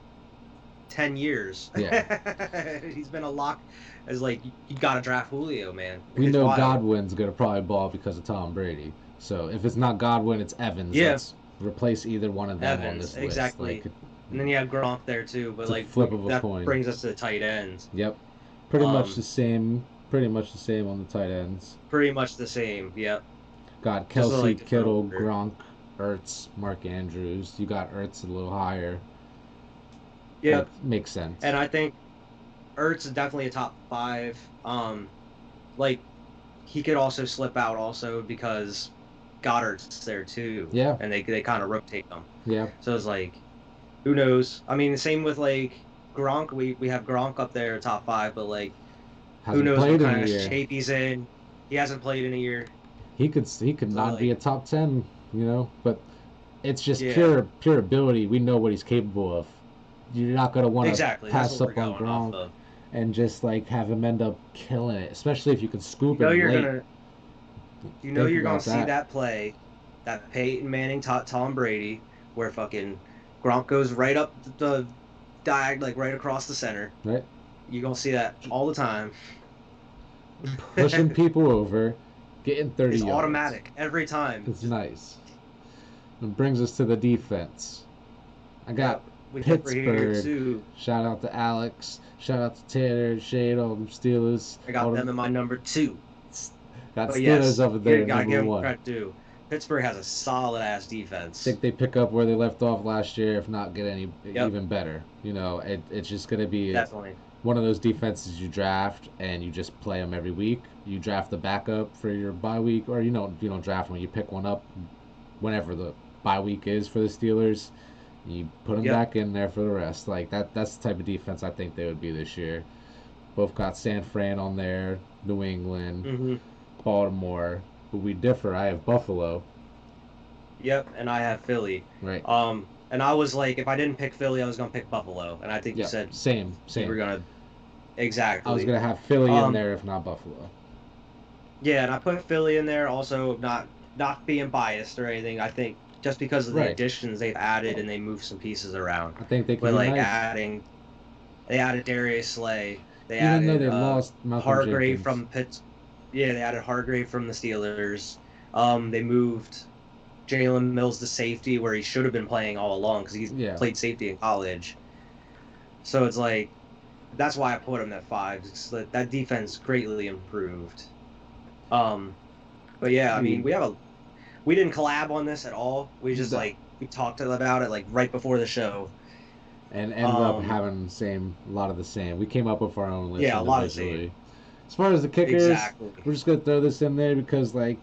10 years. Yeah. He's been a lock as like you gotta draft Julio, man. We know Godwin's gonna probably ball because of Tom Brady. So if it's not Godwin, it's Evans. Yeah. Let's replace either one of them on this list. Exactly. And then you have Gronk there too, but like flip of a coin. Brings us to the tight ends. Yep. Pretty much the same on the tight ends. Pretty much the same, yep. Got Kelsey, Kittle, Gronk, Ertz, Mark Andrews. You got Ertz a little higher. Yeah. Makes sense. And I think Ertz is definitely a top 5. Like he could also slip out also because Goddard's there too. Yeah. And they kind of rotate them. Yeah. So it's like, who knows? I mean, the same with like Gronk. We have Gronk up there top 5, but like, who knows what kind of shape he's in? He hasn't played in a year. He could not be a top 10, you know. But it's just pure ability. We know what he's capable of. You're not gonna want to pass up on Gronk and just like have him end up killing it, especially if you can scoop it late. You're gonna see that play, that Peyton Manning taught Tom Brady, where fucking Gronk goes right up the diag, like right across the center. Right. You're gonna see that all the time. Pushing people over, getting 30 yards. It's automatic every time. It's nice. It brings us to the defense. I got Pittsburgh. Shout out to Alex. Shout out to Taylor, Shade, all them Steelers. I got them in my number 2. Got Steelers over there number 1. Pittsburgh has a solid ass defense. I think they pick up where they left off last year, if not get even better. You know, it's just going to be one of those defenses you draft and you just play them every week. You draft the backup for your bye week, or you don't draft them. You pick one up whenever the bye week is for the Steelers. You put them back in there for the rest. Like that's the type of defense I think they would be this year. Both got San Fran on there, New England, Baltimore. But we differ. I have Buffalo. Yep, and I have Philly. Right. And I was like, if I didn't pick Philly, I was gonna pick Buffalo. And I think you said same. You were gonna exactly. I was gonna have Philly in there if not Buffalo. Yeah, and I put Philly in there also, not being biased or anything. I think just because of the additions they've added and they moved some pieces around. I think they can. But like they added Darius Slay. They added though they lost Malcolm Hargrave Jenkins. from Pitts. Yeah, they added Hargrave from the Steelers. They moved Jalen Mills the safety where he should have been playing all along because he's Yeah. played safety in college. So it's like that's why I put him at 5. That defense greatly improved. But yeah, I mean we didn't collab on this at all. We just No. we talked about it like right before the show. And ended up having a lot of the same. We came up with our own list Yeah, a lot of the individually. same. As far as the kickers, Exactly. we're just gonna throw this in there because like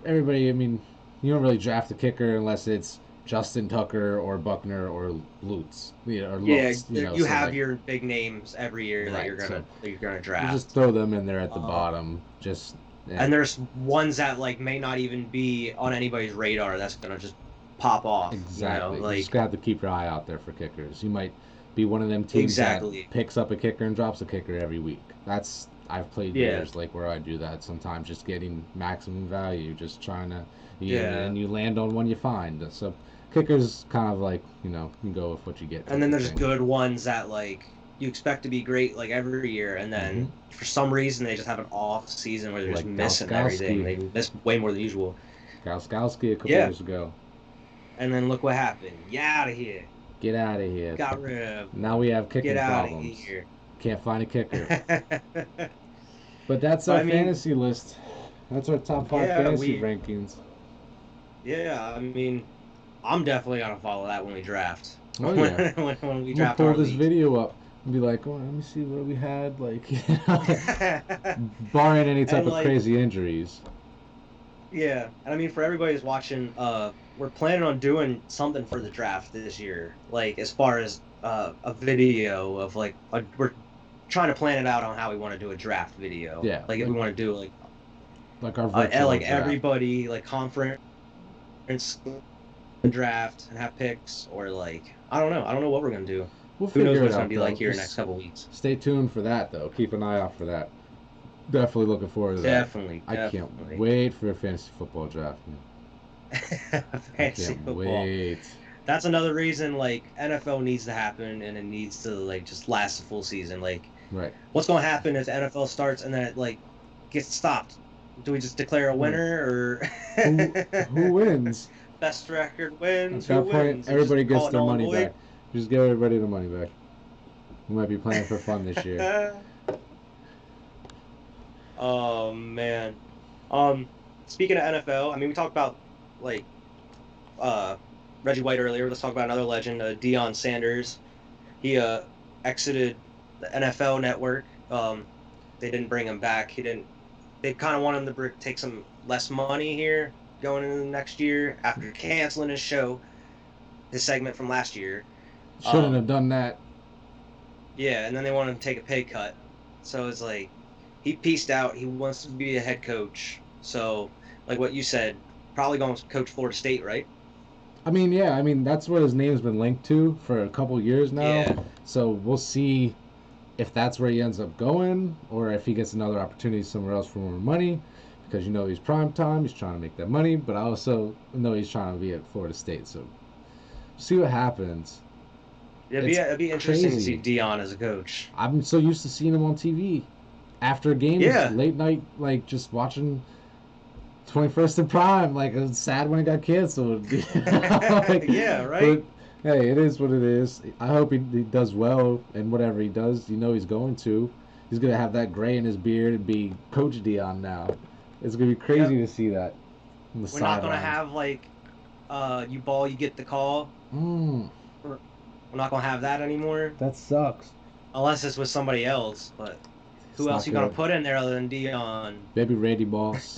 everybody, I mean, you don't really draft a kicker unless it's Justin Tucker or Buckner or Lutz, or Yeah, Lutz, you know. you So have like, your big names every year that right, you're so gonna you just draft. throw them in there at the Uh, bottom. Just and yeah, there's ones that like may not even be on anybody's radar that's gonna just pop off. exactly. You just Like gotta have to keep your eye out there for kickers. You might be one of them teams that exactly. picks up a kicker and drops a kicker every week. I've played Yeah, years like where I do that sometimes, just getting maximum value, just trying to, yeah. and you land on one you find. So kickers kind of like you go with what you get And type then of there's thing. good ones that like you expect to be great like every year, and Hmm. then for some reason they just have an off season where they're just Like missing everything. They miss way more than usual. Gauskowski a couple Yeah, years ago. and then look what happened. You out of here. Get out of here. Got rid of him. Now we have Get kicking out of problems. here. Can't find a kicker. But But that's our I mean, fantasy list. That's our top five yeah, fantasy rankings. I mean, I'm definitely gonna follow that when we draft. Oh yeah. When we I'm gonna draft pull our this leagues. video up and be like, oh, let me see what we had, like, barring any type And of like, crazy injuries. yeah, and I mean, for everybody who's watching, we're planning on doing something for the draft this year. Like, as far as a video of we're trying to plan it out on how we want to do a draft video. Yeah, Like, if we want to do like our virtual like draft. everybody like conference draft and have picks, or like I don't know what we're gonna do. We'll Who knows figure what it it's gonna out be though. like here in the next Just couple weeks. stay tuned for that though. Keep an eye out for that. Definitely looking forward to that. Definitely, I can't definitely. wait for a fantasy football draft. Man. I Fantasy can't football. wait. That's another reason like NFL needs to happen, and it needs to like just last the full season. Like Right. what's gonna happen if the NFL starts and then it like gets stopped? Do we just declare a Right. winner, Who or wins? best record At wins? Who that point, wins? everybody Just call gets it their null and money void? back. Just give everybody the money back. We might be playing for fun this year. Oh man. Speaking of NFL, I mean we talked about like uh Reggie White earlier. Let's talk about another legend, Deion Sanders. He exited the NFL network. They didn't bring him back. He didn't. They kind of want him to take some less money here going into the next year after canceling his show, his segment from last year. Shouldn't have Um, done that. yeah, and then they want him to take a pay cut. So it's like he pieced out. He wants to be a head coach. So like what you said, probably going to coach Florida State, right? I mean, yeah, I mean that's what his name's been linked to for a couple years now. Yeah. So we'll see if that's where he ends up going, or if he gets another opportunity somewhere else for more money. Because he's prime time, he's trying to make that money, but I also know he's trying to be at Florida State. So see what happens. It's It'd be interesting to see crazy. Dion as a coach. I'm so used to seeing him on TV after games, Yeah. late night, like just watching 21st and Prime. Like it was sad when it got canceled. Like, Yeah, right? but hey, it is what it is. I hope he does well in whatever he does. He's going to. He's gonna have that gray in his beard and be Coach Dion now. It's gonna be crazy Yep. to see that on the We're not gonna sidelines. have like you ball, you get the call. Mm, We're not gonna have that anymore that sucks. unless it's with somebody else. But It's who else not you gonna good. put in there other than Dion? Maybe Randy Moss,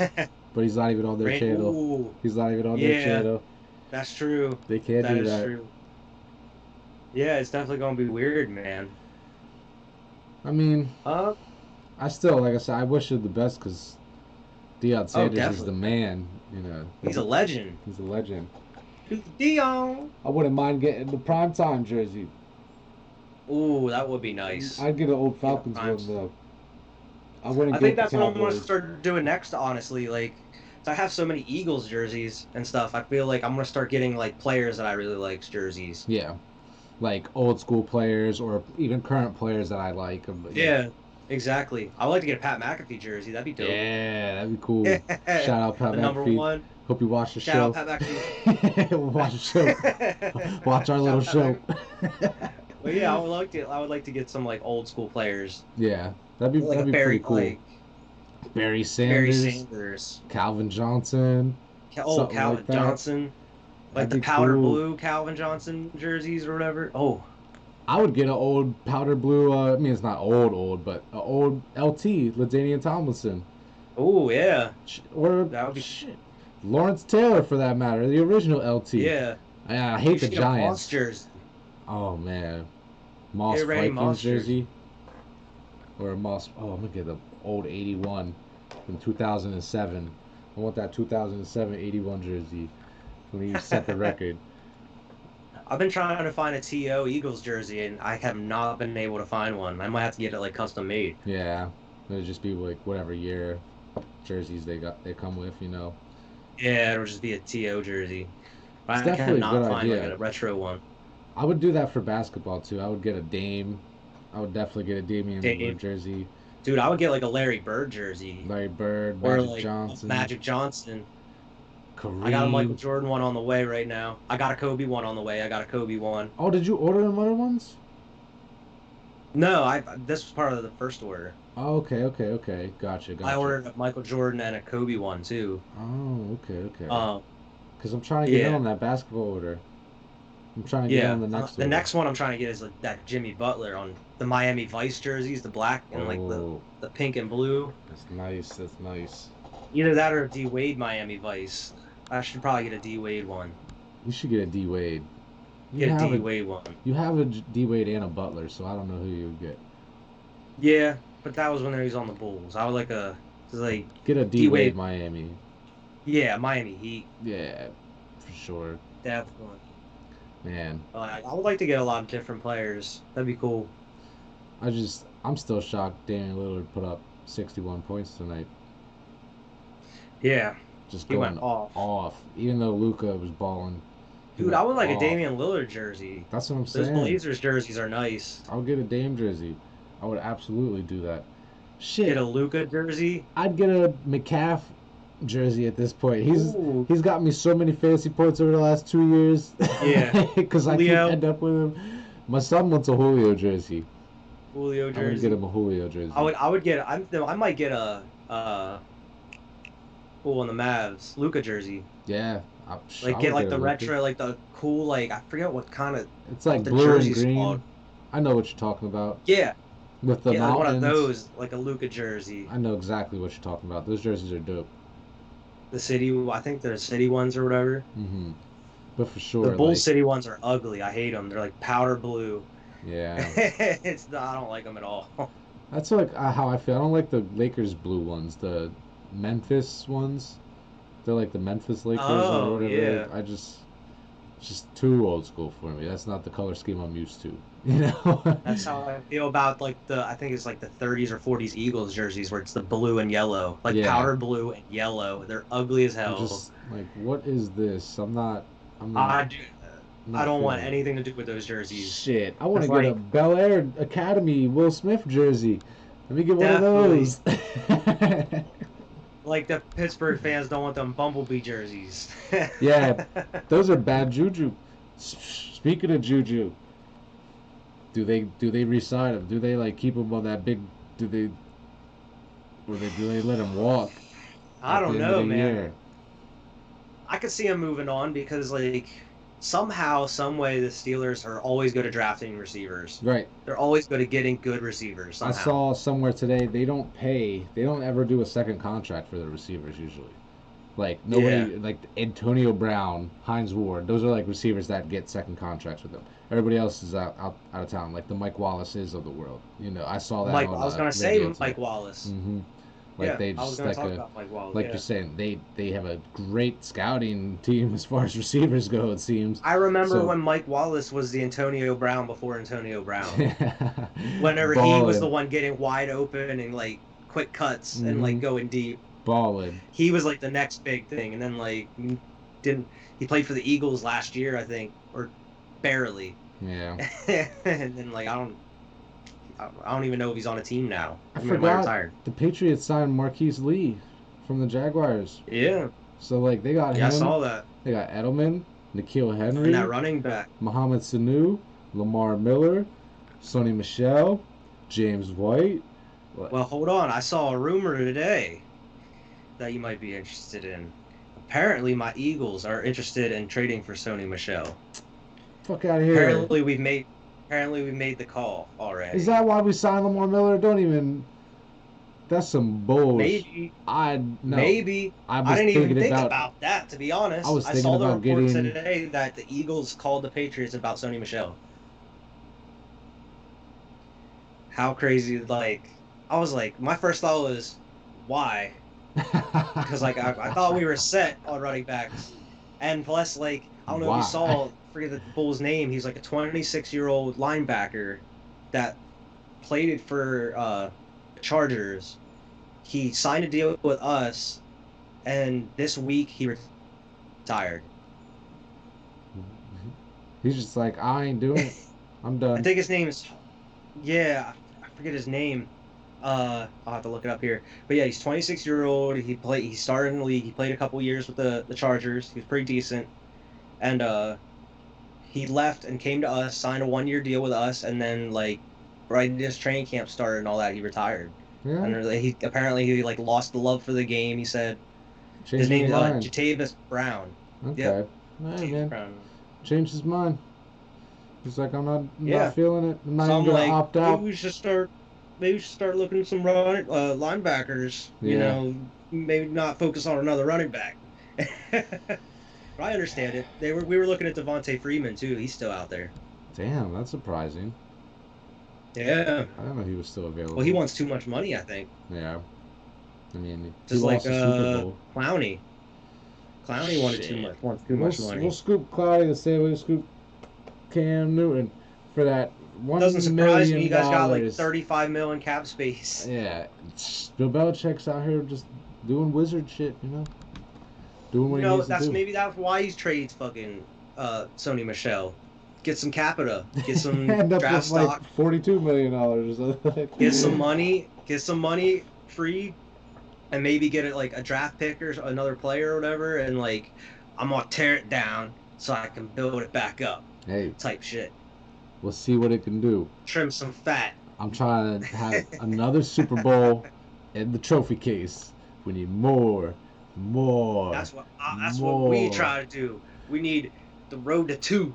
but he's not even on their channel. Ooh, He's not even on their yeah, channel. that's true. They can't That do is that. true. Yeah, it's definitely gonna be weird, man. I mean, Uh I still, like I said, I wish him the best because Deion oh, Sanders is the definitely. man. He's a legend. He's a legend. Who's Dion? I wouldn't mind getting the primetime jersey. Ooh, that would be nice. I'd get an old Get a Falcons prime. one though. I wouldn't I think get the that's what I'm gonna Cowboys. start doing next, honestly. Like, 'cause I have so many Eagles jerseys and stuff. I feel like I'm gonna start getting like players that I really like's jerseys. Yeah, like old school players or even current players that I like. Yeah, exactly. I would like to get a Pat McAfee jersey. That'd be dope. Yeah, that'd be cool. Shout out Pat The number McAfee. one. Hope you watch the Shout show. out Pat McAfee. Watch the show. Watch our little Shout out show. Pat McAfee. But yeah, I would like to get some like old school players, Yeah, like a that'd be pretty cool. Barry Barry Sanders, Sanders, Calvin Johnson, something like Calvin that. Johnson, like That'd the be powder cool. blue Calvin Johnson jerseys or whatever. Oh, I would get an old powder blue. I mean, it's not old, but an old LT, Ladainian Tomlinson, oh yeah, or that would be shit, Lawrence Taylor for that matter, the original LT. yeah. I You hate the should get a Moss Giants. jersey. Oh man, Moss Get Randy Vikings Moss jersey, or a Moss. Oh, I'm gonna get the old '81 from 2007. I want that 2007 '81 jersey when he set the record. I've been trying to find a TO Eagles jersey and I have not been able to find one. I might have to get it like custom made. Yeah, it'll just be like whatever year jerseys they come with, you know. Yeah, it'll just be a TO jersey. But It's I definitely a cannot good find like idea. a retro one. I would do that for basketball too. I would get a Dame. I would definitely get a Damian Lillard Dame. jersey. Dude, I would get like a Larry Bird jersey Larry Bird, or Magic like a Johnson, Magic Johnson. I got a Michael Kareem. Jordan one on the way right now. I got a Kobe one on the way. I got a Kobe one. Oh, did you order them other ones? No, I this was part of the first order. Oh, okay. Gotcha. I ordered a Michael Jordan and a Kobe one too. Oh, okay. Um, Because I'm trying to get in yeah, on that basketball order. I'm trying to get in yeah. on the next The order. next one I'm trying to get is like that Jimmy Butler on the Miami Vice jerseys, the black and like Oh, the pink and blue. that's nice. That's nice. Either that or D Wade Miami Vice. I should probably get a D Wade one. You should get a D Wade. You Get a have D a Wade one. you have a D Wade and a Butler, so I don't know who you would get. Yeah, but that was when he was on the Bulls. I would like Get a D D Wade Wade. Miami. Yeah, Miami Heat, Yeah, for sure. definitely. Man, I would like to get a lot of different players. That'd be cool. I'm still shocked Damian Lillard put up 61 points tonight. Yeah, Just he went going off. off. Even though Luca was balling, he Dude, went I would like a off. Damian Lillard jersey. That's what I'm Those saying. Blazers jerseys are nice. I would get a Dame jersey. I would absolutely do that. Get Shit, a Luca jersey. I'd get a McCaff jersey at this point. Ooh, He's got me so many fantasy points over the last 2 years yeah. because I keep Julio, end up with him. My son wants a Julio jersey. Julio I'm gonna get jersey. him a Julio jersey. I would get. I might get a on the Mavs Luca jersey. Yeah, Like I get would like get a the Luka. retro, like the cool, like I forget what kind of It's like the blue and jersey's green. called. I know what you're talking about Yeah, with the yeah, like one of mountains. those, like a Luca jersey. I know exactly what you're talking about. Those jerseys are dope. The city, I think they're city ones or whatever. Hmm But for The sure, Bull like, City ones are ugly. I hate them. They're like powder blue. yeah, I don't like them at all. that's like how I feel. I don't like the Lakers blue ones, the Memphis ones. They're like the Memphis Lakers or Oh whatever. yeah. It's just too old school for me. That's not the color scheme I'm used to. You know? That's how I feel about like I think it's like the 30s or 40s Eagles jerseys where it's the blue and yellow, like Yeah. powder blue and yellow. They're ugly as I'm hell. just like, what is this? I'm I not, do. I not don't want feeling it. anything to do with those jerseys. Shit, I want to It's get a like Bel Air Academy Will Smith jersey. Let me get one of definitely those. like the Pittsburgh fans don't want them Bumblebee jerseys. Yeah, those are bad juju. Speaking of juju, do they re-sign him? Do they like keep him on that big? Do they do they let him walk I at the don't end of know, the man. year? I could see him moving on because like somehow, some way, the Steelers are always good at drafting receivers. Right. They're always good at getting good receivers I somehow. saw somewhere today they don't ever do a second contract for the receivers usually. Like Yeah. nobody, like Antonio Brown, Hines Ward, those are like receivers that get second contracts with them. Everybody else is out of town, like the Mike Wallaces of the world. You know, I saw that Mike, on I was gonna say radio today. Mike Wallace. Hmm Like Yeah, they I was just gonna like talk a about Mike Wallace. like Yeah. you're saying they have a great scouting team as far as receivers go. It seems I remember so. when Mike Wallace was the Antonio Brown before Antonio Brown. Whenever he was the Balling, one getting wide open and like quick cuts and like hmm going deep, balling. he was like the next big thing. And then like didn't he played for the Eagles last year, I think, or barely. Yeah. And then like I don't even know if he's on a team now. I He might have forgot retired. the Patriots signed Marquise Lee from the Jaguars. Yeah, So like they got Yeah, I him. saw that. They got Edelman, N'Keal And Henry, that running back. Mohamed Sanu, Lamar Miller, Sonny Michel, James White. Well, hold on. I saw a rumor today that you might be interested in. Apparently, my Eagles are interested in trading for Sony Michel. Fuck out of here. Apparently we've made the call already. Is that why we signed Lamar Miller? Don't even. That's some bullshit. Maybe. I Maybe. I I was didn't even thinking think about. about that, to be honest. I was I thinking saw the about report getting. today that the Eagles called the Patriots about Sony Michel. How crazy, like, I was like, my first thought was, why? Because, like, I thought we were set on running backs. And plus, like, I don't know if you Why? saw, forget the bull's name, he's like a 26-year-old linebacker that played for the Chargers. He signed a deal with us, and this week he retired. He's just like, I ain't doing it. I'm I done. think his name is, yeah, I forget his name. I'll have to look it up here. But yeah, he's 26-year-old. He started in the league. He played a couple years with the Chargers. He was pretty decent. And he left and came to us, signed a 1-year deal with us, and then like right as training camp started and all that, he retired. Yeah. And he like lost the love for the game. He said Changed his name his is mind. Jatavis Brown. Okay. Yep. Hey, Jatavis man. Brown. Changed his mind. He's like, I'm Yeah. not feeling it. I'm not So even I'm gonna like, opt out. maybe we should start looking at some linebackers. You Yeah. know, maybe not focus on another running back. But I understand it. We were looking at Devontae Freeman too. He's still out there. Damn, that's surprising. Yeah. I didn't know he was still available. Well, he wants too much money, I think. Yeah. I mean, he Just like lost the Super Bowl. Clowney. Clowney wanted too Shit. much. Wants too much money. We'll scoop Cloudy the same way we scoop Cam Newton for that $1 Doesn't surprise me. million. You guys got like 35 mil in cap space. Yeah, Bill Belichick's out here just doing wizard shit, you know, doing what he needs to do. Maybe that's why he trades fucking Sony Michel. Get some capita. Get some End up draft with stock. like $42 million or something. Get some money. Get some money free, and maybe get it like a draft pick or another player or whatever. And like, I'm gonna tear it down so I can build it back up. Hey, Type shit. we'll see what it can do. Trim some fat. I'm trying to have another Super Bowl in the trophy case. We need more. That's what we try to do. We need the road to 2.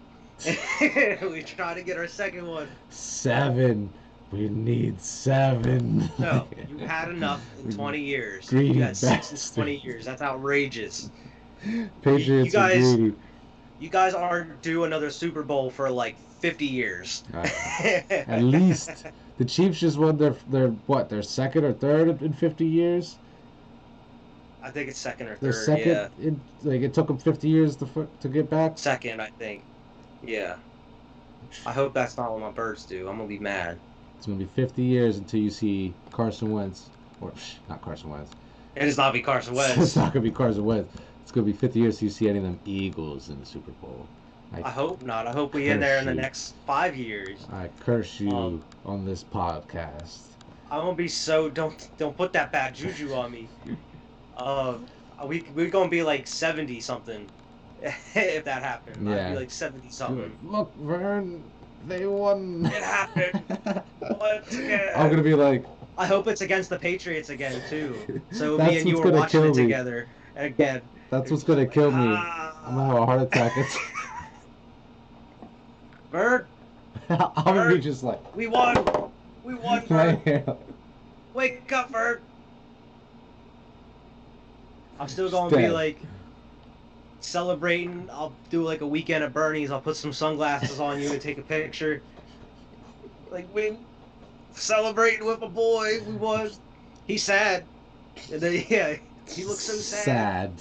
We try to get our second one. 7. We need 7. No, you had enough in 20 years. Greedy You got 6 in bastard. 20 years. That's outrageous. Patriots You are guys- greedy. You guys aren't due another Super Bowl for like 50 years. At least the Chiefs just won their second or third in 50 years. I think it's second or Their third. second, Yeah, it took them 50 years to get back. second, I think. Yeah. I hope that's not what my Birds do. I'm gonna be mad. It's gonna be 50 years until you see Carson Wentz, or not Carson Wentz. It is not be Carson It's Wentz. not gonna be Carson Wentz. It's gonna be 50 years till you see any of them Eagles in the Super Bowl. I hope not. I hope we in there in the curse you. next 5 years. I curse you Um, on this podcast. I'm gonna be so don't put that bad juju on me. We're gonna be like 70 something if that happened. I'd Yeah. be like 70 something. Look, Vern, they won. It happened. Once again. I'm gonna be like, I hope it's against the Patriots again too. So That's me and you what's were gonna watching kill it me. together again. that's what's gonna kill me. I'm gonna have a heart attack. Bird, I'm gonna be just like, we won. We won, Bird. man. Wake up, Bird. I'm still gonna Stay. be like celebrating. I'll do like a weekend at Bernie's. I'll put some sunglasses on you and take a picture. Like we celebrating with my boy. We won. He's sad. And then, yeah, he looks so sad.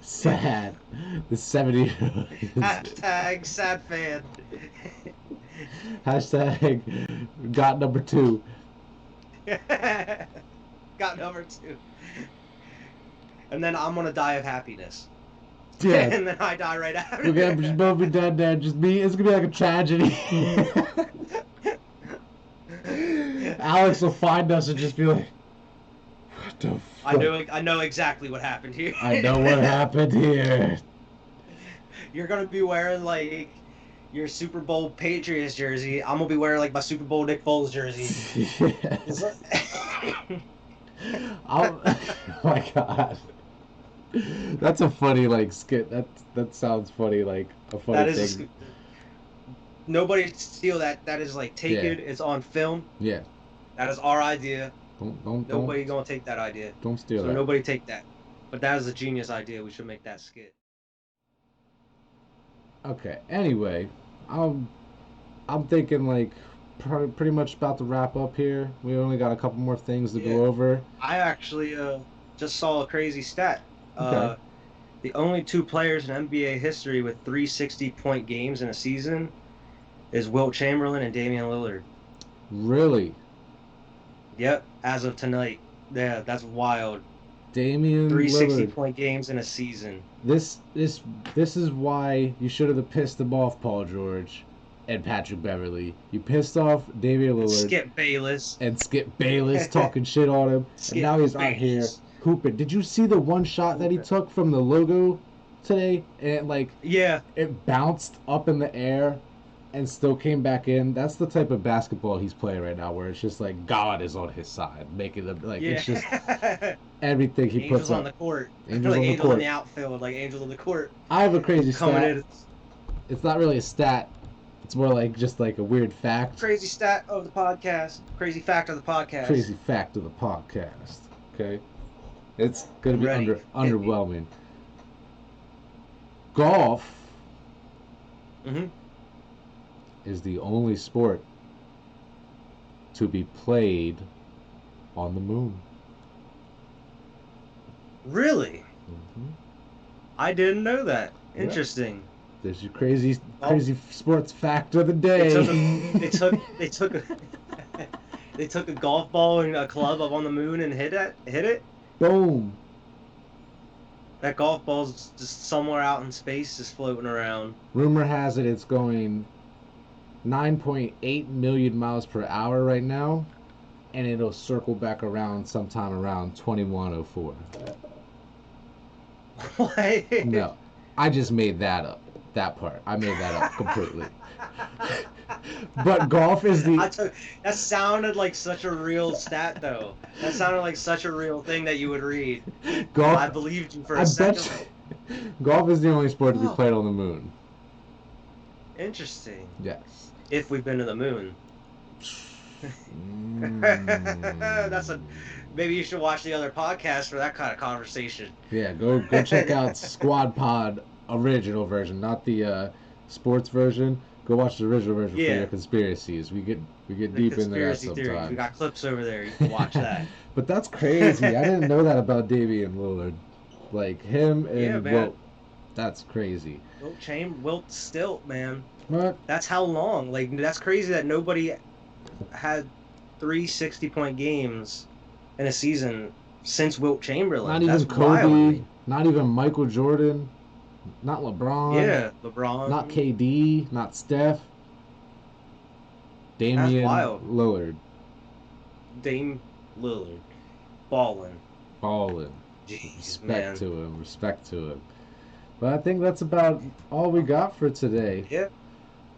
Sad. The 70-year-old. Hashtag sad fan. Hashtag got number 2. Got number 2. And then I'm gonna die of happiness. Yeah. And then I die right after. We're gonna just both be dead there. Just me. It's gonna be like a tragedy. Alex will find us and just be like, "What I know exactly what happened here. I know what happened here. You're gonna be wearing like your Super Bowl Patriots jersey. I'm gonna be wearing like my Super Bowl Nick Foles jersey. Oh my god. That's a funny like skit. That sounds funny, like a funny That is thing. nobody steal that. That is like Yeah. taken. It's on film. Yeah. That is our idea. Don't Nobody gonna take that idea. don't steal So that. nobody take that. But that is a genius idea. We should make that skit. Okay. Anyway, I'm thinking like pretty much about to wrap up here. We only got a couple more things to Yeah. go over. I actually just saw a crazy stat. Okay. The only two players in NBA history with 360-point games in a season is Wilt Chamberlain and Damian Lillard. Really? Yep, as of tonight. Yeah, that's wild. Damian 360 Lillard. point games in a season. This is why you should have pissed them off, Paul George and Patrick Beverly. You pissed off Damian Lillard Skip Bayless. and Skip Bayless talking shit on him, Skip and now he's out here Bayless. hooping. Did you see the one shot that he took from the logo today? And like Yeah, it bounced up in the air and still came back in. That's the type of basketball he's playing right now, where it's just like God is on his side, making them like yeah. it's just everything he Angels puts on up. the court. Angels like on the angels court. in the outfield, like angels on the court. I have a crazy Coming stat. in. It's not really a stat. It's more like just like a weird fact. Crazy stat of the podcast. Crazy fact of the podcast. Crazy fact of the podcast. Okay, it's gonna be Ready. underwhelming. Golf Mm-hmm. is the only sport to be played on the moon. Really? Mm-hmm. I didn't know that. Interesting. There's your crazy sports fact of the day. They took they took a golf ball and a club up on the moon and hit it. Boom. That golf ball's just somewhere out in space, just floating around. Rumor has it it's going 9.8 million miles per hour right now, and it'll circle back around sometime around 2104. What? No, I just made that up. That part, I made that up completely. But golf is That sounded like such a real stat, though. That sounded like such a real thing that you would read. golf. I believed you for I a bet second. golf is the only sport to be Oh. played on the moon. Interesting. Yes. If we've been to the moon. Mm. Maybe you should watch the other podcast for that kind of conversation. Yeah, go check out Squad Pod original version, not the sports version. Go watch the original version for your conspiracies. We get The deep into that conspiracy theories. sometimes. We got clips over there. You can watch that. But that's crazy. I didn't know that about Damian Lillard. Like him and Yeah, man. Wilt. That's crazy. Wilt Stilt, man. But That's how long. Like, that's crazy that nobody had 360-point games in a season since Wilt Chamberlain. not even That's wild to Kobe, me. not even Michael Jordan, not LeBron, Yeah, LeBron. not KD, not Steph. Damian wild. Lillard. Dame Lillard. Ballin'. Ballin'. Jeez, Respect man. Respect to him. But I think that's about all we got for today. Yeah.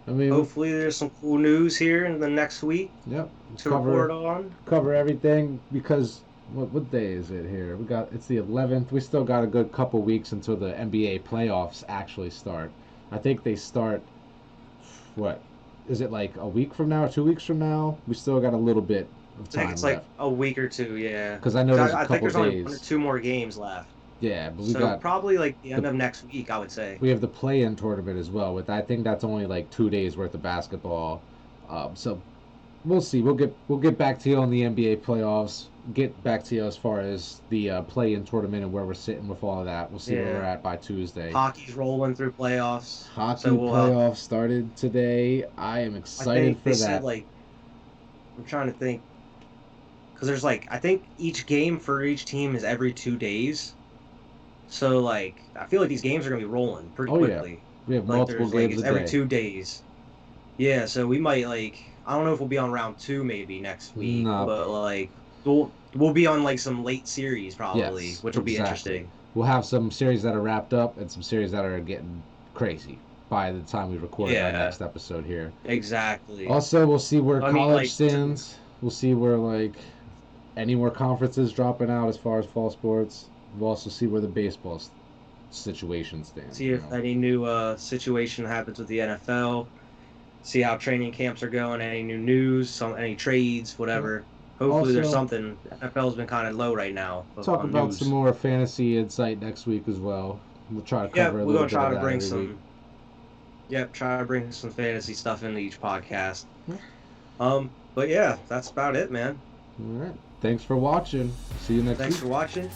I mean, Hopefully there's some cool news here in the next week yep. to report on. Cover everything because what day is it here? It's the 11th. We still got a good couple weeks until the NBA playoffs actually start. I think they start what? Is it like a week from now or 2 weeks from now? We still got a little bit of I think time it's left. like a week or two, yeah. Because I know there's a I think couple there's only days. 1 or 2 more games left. Yeah, but we So got probably like the end of next week, I would say. we have the play-in tournament as well. With I think that's only like 2 days worth of basketball. So we'll see. We'll get back to you on the NBA playoffs. Get back to you as far as the play-in tournament and where we're sitting with all of that. We'll see where Yeah. we're at by Tuesday. Hockey's rolling through playoffs. Hockey So we'll, playoffs started today. I am I excited think for they that. said like, I'm trying to think, because there's like, I think each game for each team is every 2 days. So like, I feel like these games are gonna be rolling pretty Oh, yeah. quickly. We have Like multiple there's like games it's a every day. 2 days. Yeah, so we might like, I don't know if we'll be on round 2 maybe next week, No. but like we'll be on like some late series probably, Yes, which will be exactly. interesting. We'll have some series that are wrapped up and some series that are getting crazy by the time we record our Yeah, next episode here. exactly. Also, we'll see where I mean, college like, stands. We'll see where like any more conferences dropping out as far as fall sports. We'll also see where the baseball situation stands. see You if know. any new situation happens with the NFL. See how training camps are going. Any new news? Any trades? Yeah. Whatever. Hopefully, there's Also, something. NFL's been kind of low right now talk on about some news. more fantasy insight next week as well. We'll try to cover Yep, a we're little gonna bit try of to that bring every week. some. Yep, try to bring some fantasy stuff into each podcast. Yeah. But yeah, that's about it, man. All right. Thanks for watching. See you next Thanks week. for watching.